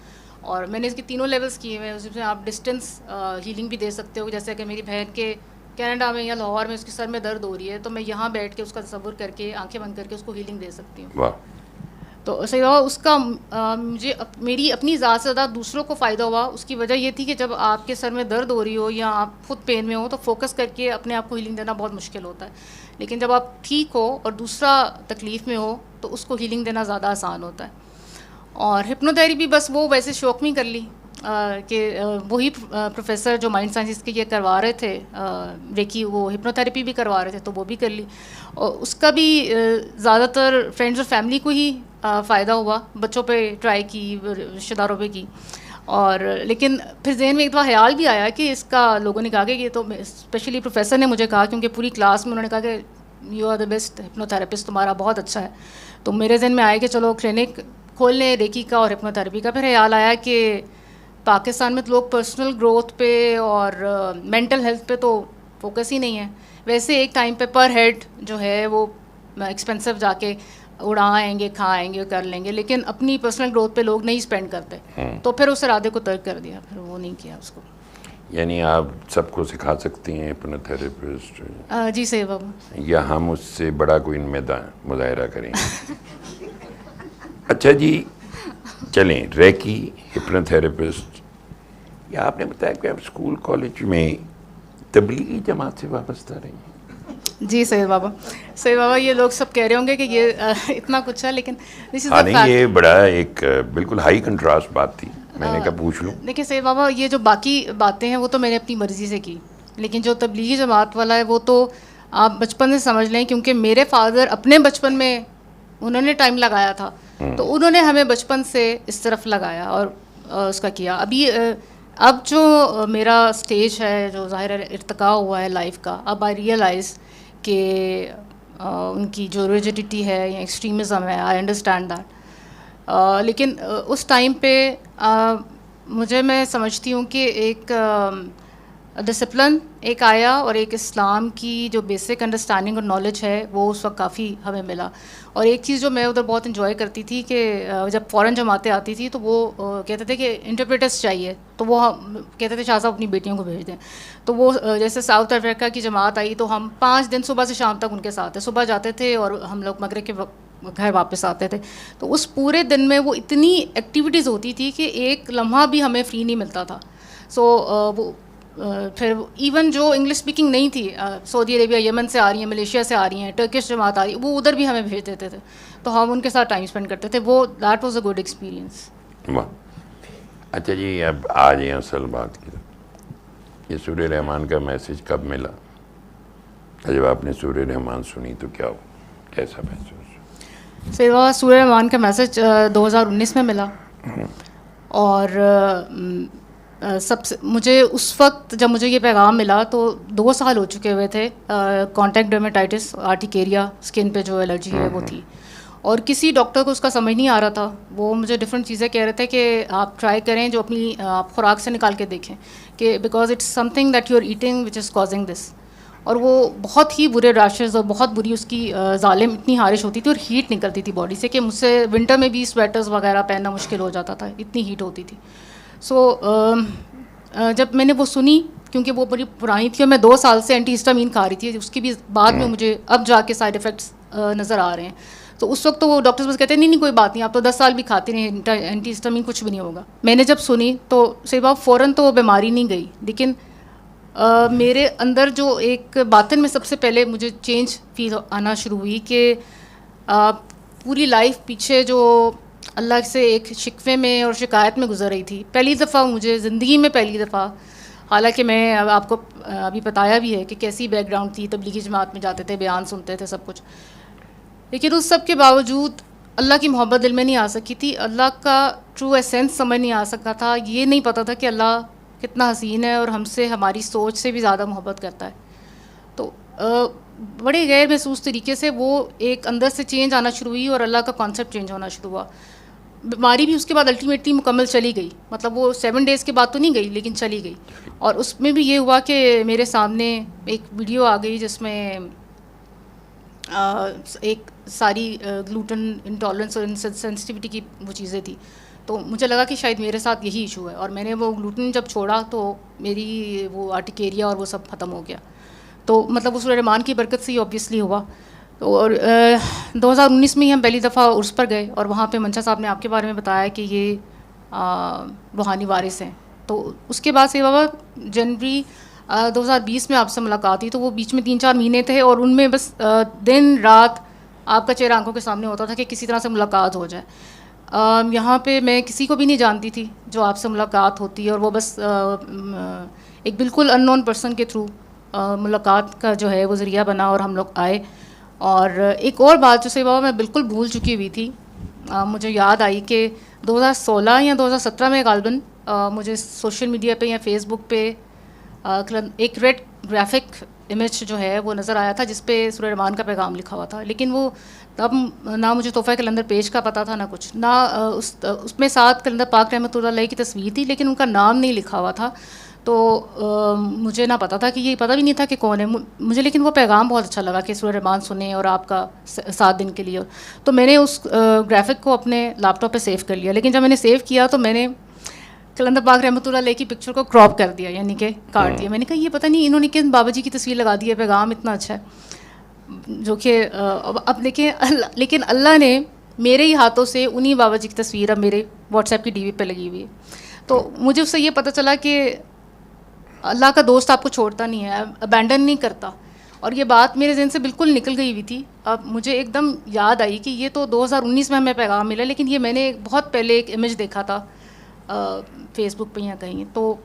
और मैंने इसके तीनों लेवल्स किए हुए हैं, उसमें आप डिस्टेंस हीलिंग भी दे सकते हो, जैसे कि मेरी बहन के कनाडा में या लाहौर में उसके सर में दर्द हो रही है, तो मैं यहाँ बैठ के उसका तसव्वुर करके आंखें बंद करके उसको हीलिंग दे सकती हूँ। वाह। तो सही हुआ उसका मुझे मेरी अपनी ज़्यादा से ज़्यादा दूसरों को फ़ायदा हुआ। उसकी वजह ये थी कि जब आपके सर में दर्द हो रही हो या आप खुद पेन में हो, तो फोकस करके अपने आप को हीलिंग देना बहुत मुश्किल होता है, लेकिन जब आप ठीक हो और दूसरा तकलीफ़ में हो तो उसको हीलिंग देना ज़्यादा आसान होता है। और हिप्नोथेरेपी बस वो वैसे शौक़ में कर ली कि वही प्रोफेसर जो माइंड साइंस के ये करवा रहे थे रेकी, वो हिप्नोथेरेपी भी करवा रहे थे, तो वो भी कर ली। और उसका भी ज़्यादातर फ्रेंड्स और फैमिली को ही फ़ायदा हुआ, बच्चों पे ट्राई की, रिश्तेदारों पे की, और लेकिन फिर जहन में एक बार ख्याल भी आया कि इसका लोगों ने कहा कि ये तो, स्पेशली प्रोफेसर ने मुझे कहा, क्योंकि पूरी क्लास में उन्होंने कहा कि you are the best hypnotherapist, तुम्हारा बहुत अच्छा है। तो मेरे जहन में आया कि चलो क्लिनिक खोल लें रेकी का और हिप्नोथेरेपी का। फिर ख्याल आया कि पाकिस्तान में तो लोग पर्सनल ग्रोथ पे और मेंटल हेल्थ पे तो फोकस ही नहीं है, वैसे एक टाइम पे पर हेड जो है वो एक्सपेंसिव जाके उड़ाएंगे, खाएंगे, कर लेंगे, लेकिन अपनी पर्सनल ग्रोथ पे लोग नहीं स्पेंड करते। तो फिर उस इरादे को तर्क कर दिया, फिर वो नहीं किया उसको। यानी आप सबको सिखा सकती हैं हिप्नोथेरेपिस्ट? जी सही बाबा। या हम उससे बड़ा कोई मुजाहरा करेंगे? अच्छा जी, चलें, रेकी, हिप्नोथेरेपिस्ट, या आपने बताया कि आप स्कूल कॉलेज में तबलीगी जमात से वाबस्ता रही हैं? जी सही बाबा। सही बाबा, ये लोग सब कह रहे होंगे कि ये इतना कुछ है, लेकिन दिस इज हाँ नहीं, ये बड़ा एक बिल्कुल हाई कंट्रास्ट बात थी, मैंने कहा पूछ लूँ। देखिए सही बाबा, ये जो बाकी बातें हैं वो तो मैंने अपनी मर्ज़ी से की, लेकिन जो तबलीगी जमात वाला है वो तो आप बचपन से समझ लें, क्योंकि मेरे फादर अपने बचपन में उन्होंने टाइम लगाया था, तो उन्होंने हमें बचपन से इस तरफ लगाया और उसका किया। अभी अब जो मेरा स्टेज है, जो ज़ाहिर इर्तिका हुआ है लाइफ का, अब आई रियलाइज़ कि उनकी जो रिजिडिटी है या एक्सट्रीमिज़म है, आई अंडरस्टैंड दैट, लेकिन उस टाइम पे मैं समझती हूँ कि एक डिसिप्लिन एक आया और एक इस्लाम की जो बेसिक अंडरस्टैंडिंग और नॉलेज है वो उस वक्त काफ़ी हमें मिला। और एक चीज़ जो मैं उधर बहुत इन्जॉय करती थी कि जब फ़ॉरेन जमातें आती थी तो वो कहते थे कि इंटरप्रेटर्स चाहिए, तो वो कहते थे शाह साहब अपनी बेटियों को भेज दें। तो वो जैसे साउथ अफ्रीका की जमात आई तो हम 5 दिन सुबह से शाम तक उनके साथ थे, सुबह जाते थे और हम लोग मगरिब के घर वापस आते थे। तो उस पूरे दिन में वो इतनी एक्टिविटीज़ होती थी कि एक लम्हा भी हमें फ्री नहीं मिलता था। सो वो फिर इवन जो इंग्लिश स्पीकिंग नहीं थी, सऊदी अरेबिया, यमन से आ रही हैं, मलेशिया से आ रही हैं, टर्किश जमात आ रही है, वो उधर भी हमें भेज देते थे, तो हम उनके साथ टाइम स्पेंड करते थे। वो that was a good experience. वाह। अच्छा जी, अब आ जाए असल बात की। ये सूर्य रहमान का मैसेज कब मिला? जब आपने सूर्य रहमान सुनी तो क्या हो, कैसा महसूस? फिर वह सूर्य रहमान का मैसेज 2019 में मिला। और सबसे मुझे उस वक्त जब मुझे ये पैगाम मिला तो 2 साल हो चुके हुए थे। कॉन्टैक्ट डर्मेटाइटिस, आर्टिकेरिया, स्किन पे जो एलर्जी है वो थी, और किसी डॉक्टर को उसका समझ नहीं आ रहा था। वो मुझे डिफरेंट चीज़ें कह रहे थे कि आप ट्राई करें जो अपनी आप खुराक से निकाल के देखें कि because it's something that you are eating which is causing this. और वो बहुत ही बुरे रैशेज़ और बहुत बुरी उसकी जालिम इतनी हारिश होती थी और हीट निकलती थी बॉडी से कि मुझसे विंटर में भी स्वेटर्स वगैरह पहनना मुश्किल हो जाता था, इतनी हीट होती थी। सो जब मैंने वो सुनी, क्योंकि वो बड़ी पुरानी थी और मैं 2 साल से एंटीहिस्टामीन खा रही थी, उसकी भी बाद में मुझे अब जाके साइड इफ़ेक्ट्स नज़र आ रहे हैं। तो उस वक्त तो वो डॉक्टर्स बस कहते हैं नहीं कोई बात नहीं, आप तो 10 साल भी खाते रहे, एंटीहिस्टामीन कुछ भी नहीं होगा। मैंने जब सुनी तो सही बात, फ़ौरन तो वो बीमारी नहीं गई, लेकिन मेरे अंदर जो एक बातन में सबसे पहले मुझे चेंज फील आना शुरू हुई कि पूरी लाइफ पीछे जो अल्लाह से एक शिकवे में और शिकायत में गुजर रही थी, पहली दफ़ा मुझे ज़िंदगी में पहली दफ़ा, हालांकि मैं आपको अभी बताया भी है कि कैसी बैकग्राउंड थी, तबलीगी जमात में जाते थे, बयान सुनते थे, सब कुछ, लेकिन उस सब के बावजूद अल्लाह की मोहब्बत दिल में नहीं आ सकी थी, अल्लाह का ट्रू एसेंस समझ नहीं आ सका था। ये नहीं पता था कि अल्लाह कितना हसीन है और हमसे हमारी सोच से भी ज़्यादा मोहब्बत करता है। तो बड़े गैर महसूस तरीके से वो एक अंदर से चेंज आना शुरू हुई और अल्लाह का कॉन्सेप्ट चेंज होना शुरू हुआ। बीमारी भी उसके बाद अल्टीमेटली मुकम्मल चली गई, मतलब वो 7 डेज़ के बाद तो नहीं गई लेकिन चली गई। और उसमें भी ये हुआ कि मेरे सामने एक वीडियो आ गई जिसमें एक सारी ग्लूटेन इंटॉलरेंस और सेंसिटिविटी की वो चीज़ें थी। तो मुझे लगा कि शायद मेरे साथ यही इशू है, और मैंने वो ग्लूटेन जब छोड़ा तो मेरी वो आर्टिकेरिया और वो सब ख़त्म हो गया। तो मतलब उस रहमान की बरकत से ही ऑब्वियसली हुआ। तो और 2019 में ही हम पहली दफ़ा उर्स पर गए और वहाँ पे मंशा साहब ने आपके बारे में बताया कि ये रूहानी वारिस हैं। तो उसके बाद से बाबा जनवरी 2020 में आपसे मुलाकात हुई, तो वो बीच में 3-4 महीने थे और उनमें बस दिन रात आपका चेहरा आंखों के सामने होता था कि किसी तरह से मुलाकात हो जाए। यहाँ पे मैं किसी को भी नहीं जानती थी जो आपसे मुलाकात होती है, और वो बस एक बिल्कुल अननोन पर्सन के थ्रू मुलाकात का जो है वो ज़रिया बना और हम लोग आए। और एक और बात जो से बाबा मैं बिल्कुल भूल चुकी हुई थी, मुझे याद आई कि 2016 या 2017 में गालबन मुझे सोशल मीडिया पे या फेसबुक पे एक रेड ग्राफिक इमेज जो है वो नज़र आया था जिस पे सूर्य रहमान का पैगाम लिखा हुआ था। लेकिन वो तब ना मुझे तोहफ़ा कलंदर पेज का पता था ना कुछ, ना उसमें साथ कलंदर पाक रहमतुल्लाह अलैह की तस्वीर थी लेकिन उनका नाम नहीं लिखा हुआ था। तो मुझे ना पता था कि ये पता भी नहीं था कि कौन है मुझे, लेकिन वो पैगाम बहुत अच्छा लगा कि सूर्य रहमान सुने और आपका 7 दिन के लिए। तो मैंने उस ग्राफिक को अपने लैपटॉप पे सेव कर लिया, लेकिन जब मैंने सेव किया तो मैंने कलंदर पाक रहमतुल्लाह अलैह की पिक्चर को क्रॉप कर दिया, यानी कि काट दिया। मैंने कहा ये पता नहीं इन्होंने किस बाबा जी की तस्वीर लगा दी है, पैगाम इतना अच्छा है, जो कि अब देखें लेकिन अल्लाह ने मेरे ही हाथों से उन्हीं बाबा जी की तस्वीर अब मेरे व्हाट्सएप की डीवी पे लगी हुई है। तो मुझे उससे ये पता चला कि अल्लाह का दोस्त आपको छोड़ता नहीं है, अबैंडन नहीं करता। और ये बात मेरे जहन से बिल्कुल निकल गई हुई थी। अब मुझे एकदम याद आई कि ये तो 2019 में हमें पैगाम मिला, लेकिन ये मैंने बहुत पहले एक इमेज देखा था फेसबुक पे या कहीं, तो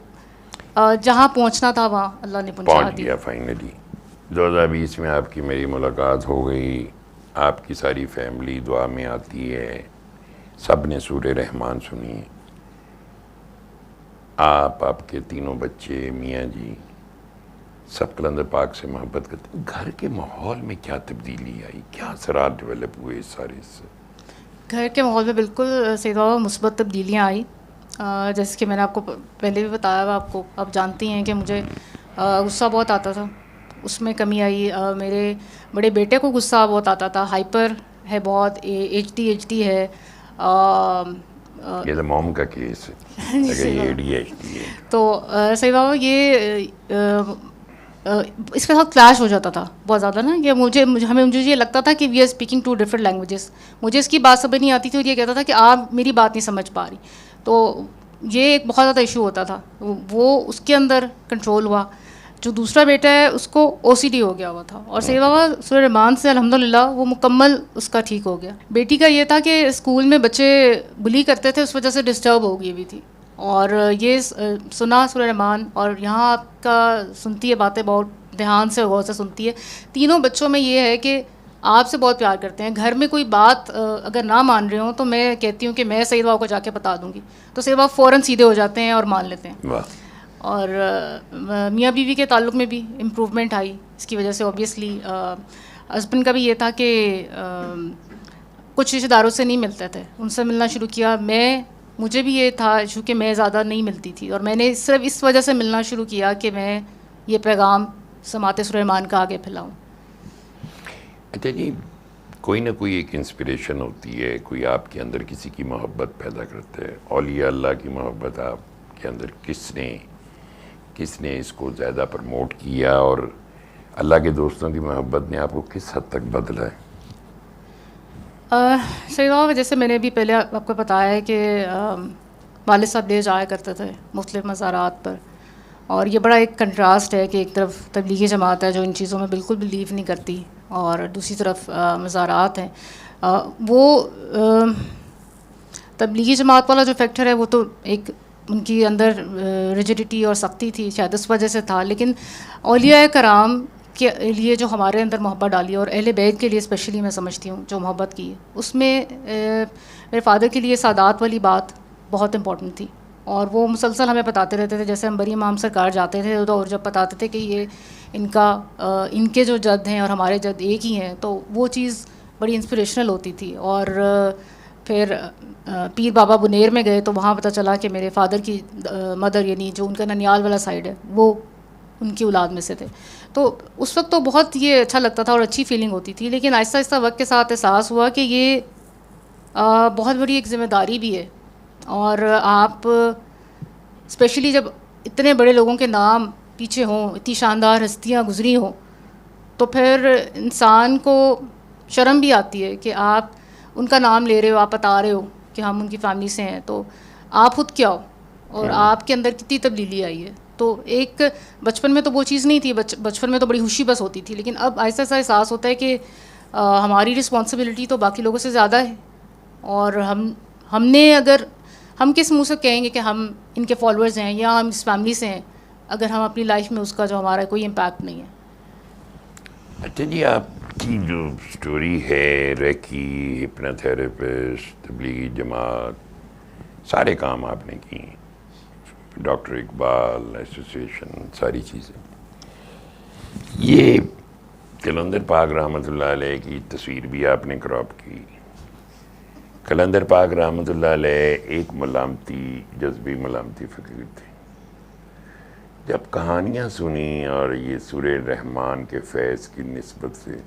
जहाँ पहुँचना था वहाँ अल्लाह ने पहुँचा दिया। फाइनली 2020 में आपकी मेरी मुलाकात हो गई, आपकी सारी फैमिली दुआ में आती है, सब ने सूर्य रहमान सुनी, आपके तीनों बच्चे, मियाँ जी, सब कलंदर पाक से मोहब्बत करते हैं। घर के माहौल में क्या तब्दीली आई, क्या असरात डेवलप हुए इस सारे से? घर के माहौल में बिल्कुल सीधा मुस्बत तब्दीलियाँ आई। जैसे कि मैंने आपको पहले भी बताया, आपको आप जानती हैं कि मुझे गुस्सा बहुत आता था, उसमें कमी आई। मेरे बड़े बेटे को गुस्सा बहुत आता था, हाइपर है बहुत, ADHD है। ये तो मॉम का केस है, जी, अगर सही ये बात। ADHD है। तो सही बाबा ये इसके साथ क्लैश हो जाता था बहुत ज़्यादा ना, कि मुझे ये लगता था कि we are speaking to different languages. मुझे इसकी बात समझ नहीं आती थी और ये कहता था कि आप मेरी बात नहीं समझ पा रही। तो ये एक बहुत ज़्यादा इशू होता था, वो उसके अंदर कंट्रोल हुआ। जो दूसरा बेटा है उसको OCD हो गया हुआ था, और सही बाबा सूरह रहमान से अल्हम्दुलिल्लाह वो मुकम्मल उसका ठीक हो गया। बेटी का ये था कि स्कूल में बच्चे बुली करते थे, उस वजह से डिस्टर्ब हो गई हुई थी, और ये सुना सूरह रहमान, और यहाँ आपका सुनती है बातें, बहुत ध्यान से गौर से सुनती है। तीनों बच्चों में ये है कि आपसे बहुत प्यार करते हैं। घर में कोई बात अगर ना मान रहे हो तो मैं कहती हूँ कि मैं सईद बाबा को जाके बता दूँगी, तो सईद बाबा फ़ौरन सीधे हो जाते हैं और मान लेते हैं। वाह। और मियाँ बीवी के ताल्लुक़ में भी इम्प्रूवमेंट आई इसकी वजह से। ऑब्वियसली हस्बैंड का भी ये था कि कुछ रिश्तेदारों से नहीं मिलते थे, उनसे मिलना शुरू किया। मुझे भी ये था इशू कि मैं ज़्यादा नहीं मिलती थी, और मैंने सिर्फ इस वजह से मिलना शुरू किया कि मैं ये पैगाम समाते सूरह रहमान का आगे फैलाऊँ। अच्छा जी, कोई ना कोई एक इंस्पिरेशन होती है, कोई आपके अंदर किसी की मोहब्बत पैदा करता है। औलिया अल्लाह की मोहब्बत आपके अंदर किसने इसको ज़्यादा प्रमोट किया, और अल्लाह के दोस्तों की मोहब्बत ने आपको किस हद तक बदला है? सही बात, जैसे मैंने भी पहले आपको बताया है कि वालिद साहब ले जाया करते थे मुख्तलिफ़ मज़ारात पर, और ये बड़ा एक कंट्रास्ट है कि एक तरफ तबलीगी जमात है जो इन चीज़ों में बिल्कुल बिलीव नहीं करती, और दूसरी तरफ मज़ारात हैं। वो तबलीगी जमात वाला जो फैक्टर है वो तो एक उनकी अंदर रिजिडिटी और सख्ती थी, शायद इस वजह से था। लेकिन औलिया कराम के लिए जो हमारे अंदर मोहब्बत डाली, और अहले बैत के लिए स्पेशली मैं समझती हूँ जो मोहब्बत की, उसमें मेरे फ़ादर के लिए सादात वाली बात बहुत इंपॉर्टेंट थी, और वो मुसलसल हमें बताते रहते थे। जैसे हम बरी इमाम सरकार जाते थे तो और जब बताते थे कि ये इनके जो जद हैं और हमारे जद एक ही हैं, तो वो चीज़ बड़ी इंस्पिरेशनल होती थी। और फिर पीर बाबा बुनेर में गए तो वहाँ पता चला कि मेरे फ़ादर की मदर, यानी जो उनका ननियाल वाला साइड है, वो उनकी औलाद में से थे। तो उस वक्त तो बहुत ये अच्छा लगता था और अच्छी फीलिंग होती थी। लेकिन आहिस्ता आहिस्ता वक्त के साथ एहसास हुआ कि ये बहुत बड़ी एक ज़िम्मेदारी भी है, और आप स्पेशली जब इतने बड़े लोगों के नाम पीछे हों, इतनी शानदार हस्तियाँ गुजरी हों, तो फिर इंसान को शर्म भी आती है कि आप उनका नाम ले रहे हो, आप बता रहे हो कि हम उनकी फैमिली से हैं, तो आप खुद क्या हो और आपके अंदर कितनी तब्दीली आई है। तो एक बचपन में तो वो चीज़ नहीं थी, बचपन में तो बड़ी खुशी बस होती थी, लेकिन अब ऐसा ऐसा एहसास होता है कि हमारी रिस्पॉन्सिबिलिटी तो बाकी लोगों से ज़्यादा है, और हम किस मुँह से कहेंगे कि हम इनके फॉलोअर्स हैं या हम इस फैमिली से हैं, अगर हम अपनी लाइफ में उसका जो हमारा कोई इम्पैक्ट नहीं है। अच्छा जी, आपकी जो स्टोरी है, रेकी, हिप्नोथेरेपिस्ट, तबलीगी जमात, सारे काम आपने किए, डॉक्टर इकबाल एसोसिएशन, सारी चीज़ें, ये कलंदर पाक रहमतुल्लाह अलैह की तस्वीर भी आपने क्रॉप की। कलंदर पाक रहमतुल्लाह अलैह एक मलामती, जज्बी मलामती फ़कीर थे। जब कहानियाँ सुनी और ये सूरह रहमान के फैज़ की निस्बत से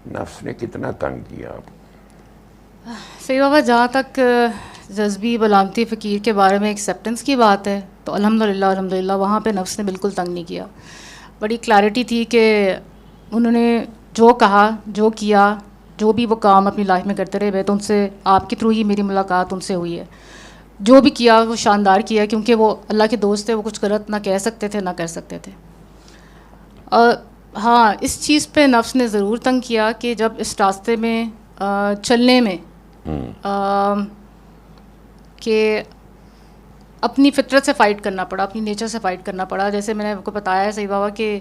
नफ्स ने कितना तंग किया आपको? सही बाबा, जहाँ तक जज्बी मलामती फ़कीर के बारे में एक्सेप्टेंस की बात है, तो अल्हम्दुलिल्लाह वहाँ पे नफ्स ने बिल्कुल तंग नहीं किया। बड़ी क्लैरिटी थी कि उन्होंने जो कहा, जो किया, जो भी वो काम अपनी लाइफ में करते रहे, वह तो उनसे आपके थ्रू ही मेरी मुलाकात उनसे हुई है। जो भी किया वो शानदार किया, क्योंकि वो अल्लाह के दोस्त थे, वो कुछ गलत ना कह सकते थे ना कर सकते थे। हाँ, इस चीज़ पे नफ्स ने ज़रूर तंग किया कि जब इस रास्ते में चलने में कि अपनी फितरत से फ़ाइट करना पड़ा, अपनी नेचर से फ़ाइट करना पड़ा। जैसे मैंने आपको बताया है सही बाबा कि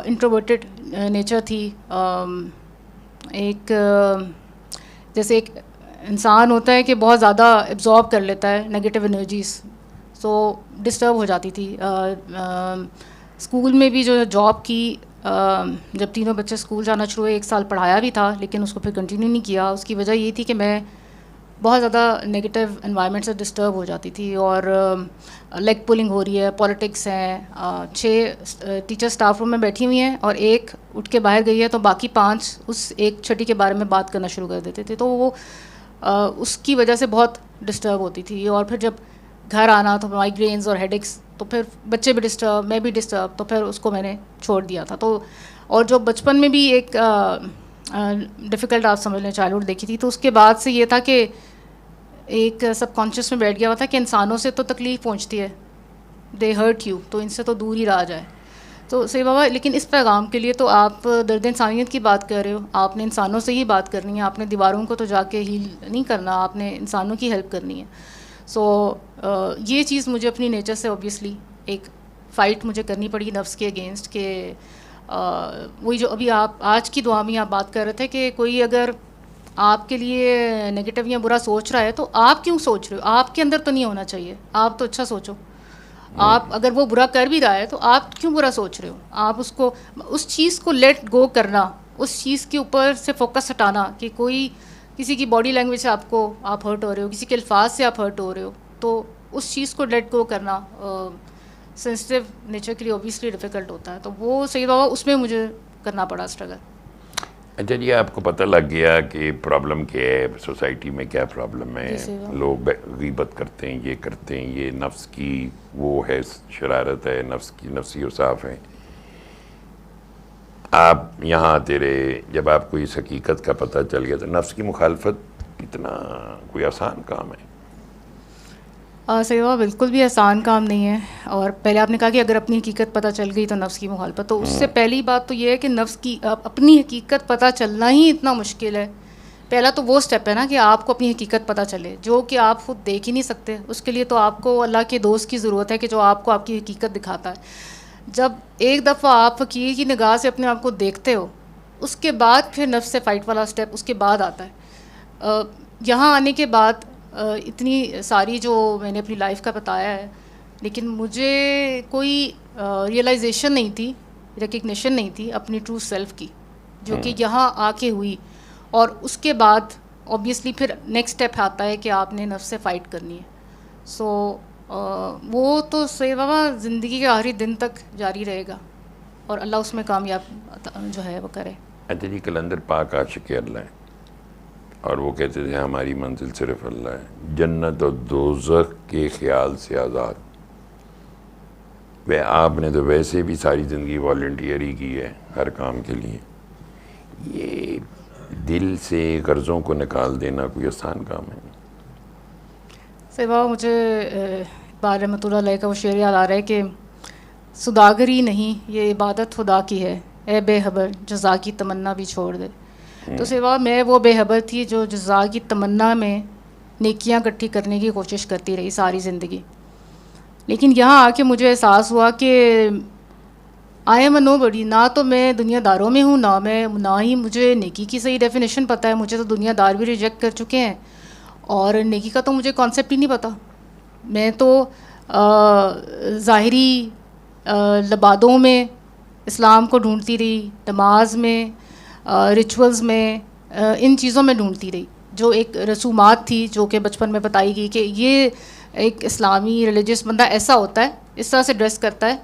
इंट्रोवर्टेड नेचर थी। जैसे एक इंसान होता है कि बहुत ज़्यादा एब्जॉर्ब कर लेता है नेगेटिव एनर्जीज़, सो डिस्टर्ब हो जाती थी। स्कूल में भी जो जॉब की, जब तीनों बच्चे स्कूल जाना शुरू हुए, 1 साल पढ़ाया भी था लेकिन उसको फिर कंटिन्यू नहीं किया। उसकी वजह ये थी कि मैं बहुत ज़्यादा नेगेटिव एनवायरनमेंट से डिस्टर्ब हो जाती थी। और लेग पुलिंग हो रही है, पॉलिटिक्स हैं, 6 टीचर स्टाफ रूम में बैठी हुई हैं और एक उठ के बाहर गई है तो बाकी 5 उस एक छठी के बारे में बात करना शुरू कर देते थे। तो वो उसकी वजह से बहुत डिस्टर्ब होती थी। और फिर जब घर आना तो माइग्रेन्स और हेडेक्स, तो फिर बच्चे भी डिस्टर्ब, मैं भी डिस्टर्ब, तो फिर उसको मैंने छोड़ दिया था। तो और जो बचपन में भी एक डिफ़िकल्ट आप समझ लें चाइल्डहुड देखी थी, तो उसके बाद से ये था कि एक सबकॉन्शियस में बैठ गया हुआ था कि इंसानों से तो तकलीफ़ पहुंचती है, दे हर्ट यू, तो इनसे तो दूर ही रहा जाए। तो सही बाबा, लेकिन इस पैगाम के लिए तो आप दर्द इंसानियत की बात कर रहे हो, आपने इंसानों से ही बात करनी है, आपने दीवारों को तो जाके हील नहीं करना, आपने इंसानों की हेल्प करनी है। सो ये चीज़ मुझे अपनी नेचर से ऑब्वियसली एक फ़ाइट मुझे करनी पड़ी नफ्स के अगेंस्ट के वही जो अभी आप आज की दुआ में आप बात कर रहे थे कि कोई अगर आपके लिए नेगेटिव या बुरा सोच रहा है तो आप क्यों सोच रहे हो, आपके अंदर तो नहीं होना चाहिए, आप तो अच्छा सोचो। आप अगर वो बुरा कर भी रहा है तो आप क्यों बुरा सोच रहे हो, आप उसको उस चीज़ को लेट गो करना, उस चीज़ के ऊपर से फोकस हटाना कि कोई किसी की बॉडी लैंग्वेज से आपको आप हर्ट हो रहे हो, किसी के अल्फाज से आप हर्ट हो रहे हो, तो उस चीज़ को लेट गो करना सेंसिटिव नेचर के लिए ऑब्वियसली डिफ़िकल्ट होता है। तो वो सही बाबा उसमें मुझे करना पड़ा स्ट्रगल। अच्छा जी, आपको पता लग गया कि प्रॉब्लम क्या है, सोसाइटी में क्या प्रॉब्लम है, लोग गीबत करते हैं, ये करते हैं, ये नफ्स की वो है, शरारत है, नफ्स की नफ्सी उसाफ है। आप यहाँ आते रहे, जब आपको इस हकीकत का पता चल गया तो नफ्स की मुखालफत इतना कोई आसान काम है? सही बाबा, बिल्कुल भी आसान काम नहीं है। और पहले आपने कहा कि अगर अपनी हकीकत पता चल गई तो नफ्स की मुखालफत, तो उससे पहली बात तो ये है कि नफ्स की अपनी हकीकत पता चलना ही इतना मुश्किल है। पहला तो वो स्टेप है ना कि आपको अपनी हकीकत पता चले, जो कि आप खुद देख ही नहीं सकते। उसके लिए तो आपको अल्लाह के दोस्त की ज़रूरत है कि जो आपको आपकी हकीकत दिखाता है। जब एक दफ़ा आप फ़कीर की निगाह से अपने आप को देखते हो, उसके बाद फिर नफ्स से फ़ाइट वाला स्टेप उसके बाद आता है। यहाँ आने के बाद इतनी सारी जो मैंने अपनी लाइफ का बताया है, लेकिन मुझे कोई रियलाइजेशन नहीं थी, रिकग्निशन नहीं थी अपनी ट्रू सेल्फ़ की, जो कि यहाँ आके हुई। और उसके बाद ऑब्वियसली फिर नेक्स्ट स्टेप आता है कि आपने नफ्स से फ़ाइट करनी है। सो वो तो सही बाबा ज़िंदगी के आखिरी दिन तक जारी रहेगा और अल्लाह उसमें कामयाब जो है वो करे। अच्छा जी, कलंदर पाक आशिक़ अल्लाह है और वो कहते थे हमारी मंजिल सिर्फ अल्लाह है, जन्नत और दोज़ख के ख्याल से आज़ाद। वह आपने तो वैसे भी सारी ज़िंदगी वॉलंटियर ही की है हर काम के लिए, ये दिल से कर्ज़ों को निकाल देना कोई आसान काम है? सही बाबा, मुझे इक़बाल रहमतुल्लाह अलैह का वो शेर याद आ रहा है कि सुदागरी नहीं ये इबादत खुदा की है, ए बेखबर जज़ा की तमन्ना भी छोड़ दे। तो सिवा मैं वो बेखबर थी जो जज़ा की तमन्ना में नेकियां इकट्ठी करने की कोशिश करती रही सारी ज़िंदगी। लेकिन यहाँ आके मुझे एहसास हुआ कि आई एम अ नो बडी, ना तो मैं दुनियादारों में हूँ, ना ही मुझे नेकी की सही डेफिनेशन पता है। मुझे तो दुनियादार भी रिजेक्ट कर चुके हैं और नेकी का तो मुझे कॉन्सेप्ट ही नहीं पता। मैं तो ज़ाहिरी लबादों में इस्लाम को ढूंढती रही, नमाज में, रिचुअल्स में, इन चीज़ों में ढूंढती रही, जो एक रसूमात थी जो कि बचपन में बताई गई कि ये एक इस्लामी रिलीजियस बंदा ऐसा होता है, इस तरह से ड्रेस करता है,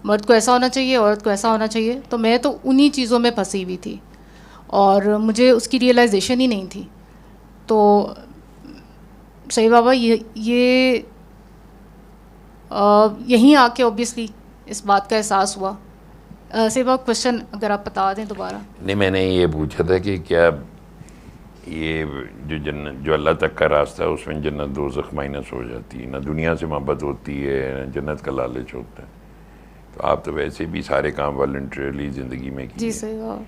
मर्द को ऐसा होना चाहिए, औरत को ऐसा होना चाहिए। तो मैं तो उन्हीं चीज़ों में फंसी हुई थी और मुझे उसकी रियलाइजेशन ही नहीं थी। तो सही बाबा, ये यहीं आके ऑब्वियसली इस बात का एहसास हुआ। सही बाबा, क्वेश्चन अगर आप बता दें दोबारा। नहीं, मैंने ये पूछा था कि क्या ये जो जन्नत, जो अल्लाह तक का रास्ता है, उसमें जन्नत दोज़ख माइनस हो जाती है, ना दुनिया से मोहब्बत होती है, ना जन्नत का लालच होता है। तो आप तो वैसे भी सारे काम वॉलंटरीली ज़िंदगी में किए। जी सही बाबा।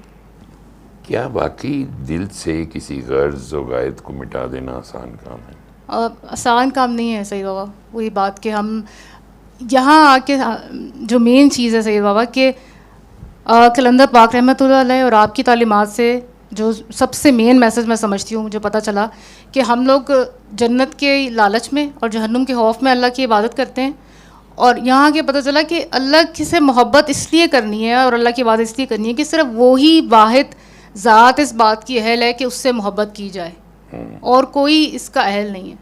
क्या वाकई दिल से किसी गर्ज़ व गायत को मिटा देना आसान काम है? आसान काम नहीं है सही बाबा। वही बात कि हम यहाँ आके जो मेन चीज़ है सही बाबा कि कलंदर पाक रहमतुल्लाह अलैह और आपकी तालीमात से जो सबसे मेन मैसेज मैं समझती हूँ, मुझे पता चला कि हम लोग जन्नत के लालच में और जहन्नुम के खौफ में अल्लाह की इबादत करते हैं। और यहाँ के पता चला कि अल्लाह से मोहब्बत इसलिए करनी है और अल्लाह की इबादत इसलिए करनी है कि सिर्फ वो ही वाहिद ज़ात इस बात की अहल है कि उससे मोहब्बत की जाए। और कोई इसका अहल नहीं है।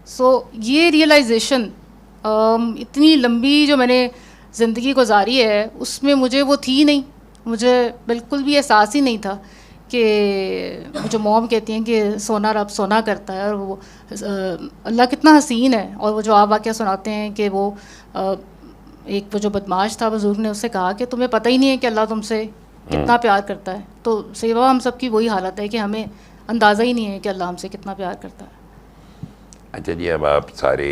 सो ये रियलाइजेशन इतनी लंबी जो मैंने ज़िंदगी गुजारी है उसमें मुझे वो थी नहीं, मुझे बिल्कुल भी एहसास ही नहीं था कि जो मॉम कहती हैं कि सोना रब सोना करता है, और वो अल्लाह कितना हसीन है। और वो जो आप वाक़या सुनाते हैं कि वो एक वो जो बदमाश था बुज़ुर्ग ने उससे कहा कि तुम्हें पता ही नहीं है कि अल्लाह तुमसे कितना प्यार करता है। तो सेवा हम सबकी वही हालत है कि हमें अंदाज़ा ही नहीं है कि अल्लाह हमसे कितना प्यार करता है। अच्छा जी, अब आप सारे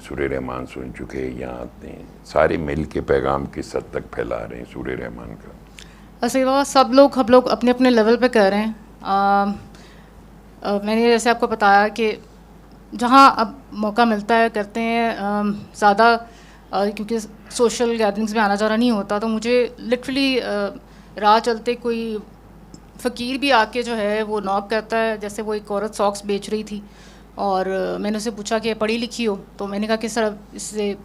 सूर्य रहमान सुन चुके हैं, यहाँ आते हैं, सारे मिल के पैगाम किस हद तक फैला रहे हैं सूर्य रहमान का? सेवा सब लोग हम लोग अपने अपने लेवल पे कर रहे हैं। मैंने जैसे आपको बताया कि जहाँ अब मौका मिलता है करते हैं, ज़्यादा क्योंकि सोशल गैदरिंग्स में आना जाना नहीं होता, तो मुझे लिटरली राह चलते कोई फ़कीर भी आके जो है वो नॉक करता है। जैसे वो एक औरत सॉक्स बेच रही थी और मैंने उससे पूछा कि पढ़ी लिखी हो, तो मैंने कहा कि सर इससे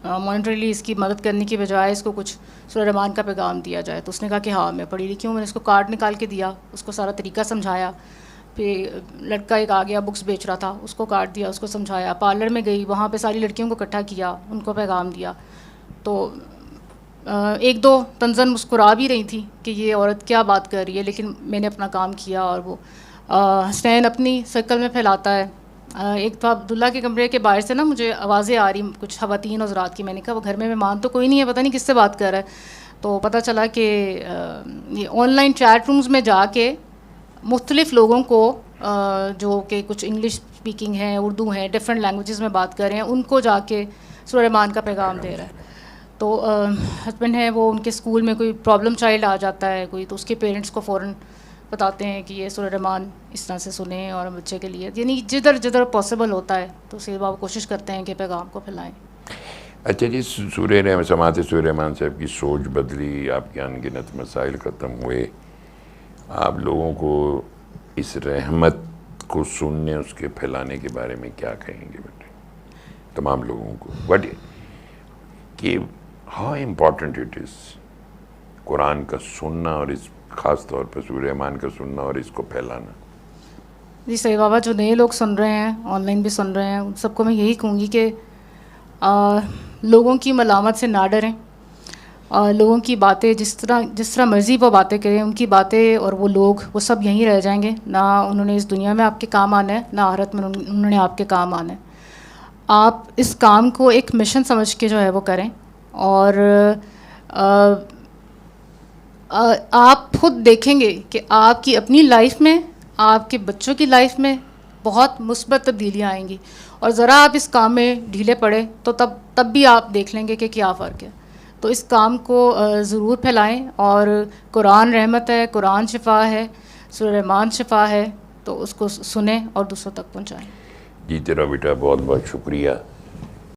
मॉनिटरीली इसकी मदद करने की बजाय इसको कुछ सूर्य रहमान का पैगाम दिया जाए। तो उसने कहा कि हाँ मैं पढ़ी लिखी हूँ। मैंने उसको कार्ड निकाल के दिया, उसको सारा तरीका समझाया। फिर लड़का एक आ गया बुक्स बेच रहा था, उसको कार्ड दिया, उसको समझाया। पार्लर में गई, वहाँ पे सारी लड़कियों को इकट्ठा किया, उनको पैगाम दिया। तो एक दो तंजन मुस्कुरा भी रही थी कि ये औरत क्या बात कर रही है, लेकिन मैंने अपना काम किया। और वो हसनैन अपनी सर्कल में फैलाता है। एक तो अब्दुल्ला के कमरे के बाहर से ना मुझे आवाज़ें आ रही कुछ ख़वातीन और हज़रात की। मैंने कहा वो घर में मेहमान तो कोई नहीं है, पता नहीं किससे बात कर रहा है। तो पता चला कि ये ऑनलाइन चैट रूम्स में जाके मुख्तलिफ़ लोगों को जो कि कुछ इंग्लिश स्पीकिंग हैं, उर्दू हैं, डिफरेंट लैंग्वेजेस में बात कर रहे हैं, उनको जाके सूर्य रहमान का पैगाम दे रहा है। तो हस्बैंड है वो, उनके स्कूल में कोई प्रॉब्लम चाइल्ड आ जाता है कोई, तो उसके पेरेंट्स को फ़ौरन बताते हैं कि ये सूर्य रहमान इस तरह से सुने और बच्चे के लिए, यानी जिधर जिधर पॉसिबल होता है तो सेवा कोशिश करते हैं कि पैगाम को फैलाएं। अच्छा जी, समात सूर्य रहमान साहब की सोच बदली, आपके अनगिनत मसाइल ख़त्म हुए, आप लोगों को इस रहमत को सुनने, उसके फैलाने के बारे में क्या कहेंगे बेटे तमाम लोगों को? बट कि how important it is Quran का सुनना, और इस ख़ास तौर पर सूर्य रहमान का सुनना और इसको फैलाना। जी सही बाबा, जो नए लोग सुन रहे हैं, ऑनलाइन भी सुन रहे हैं, उन सबको मैं यही कहूँगी कि लोगों की मलामत से ना डरें। लोगों की बातें जिस तरह मर्ज़ी वो बातें करें, उनकी बातें और वो लोग वो सब यहीं रह जाएंगे। ना उन्होंने इस दुनिया में आपके काम आना है, ना आखिरत में उन्होंने आपके काम आना है। आप इस काम को एक मिशन समझ के जो है वो करें, और आप खुद देखेंगे कि आपकी अपनी लाइफ में, आपके बच्चों की लाइफ में बहुत मुस्बत तब्दीलियाँ आएंगी। और ज़रा आप इस काम में ढीले पड़े तो तब भी आप देख लेंगे कि क्या फ़र्क है। तो इस काम को ज़रूर फैलाएं। और कुरान रहमत है, कुरान शिफा है, सूर्य रहमान शिफा है, तो उसको सुने और दूसरों तक पहुँचाएँ। जी तेरा बेटा, बहुत बहुत शुक्रिया।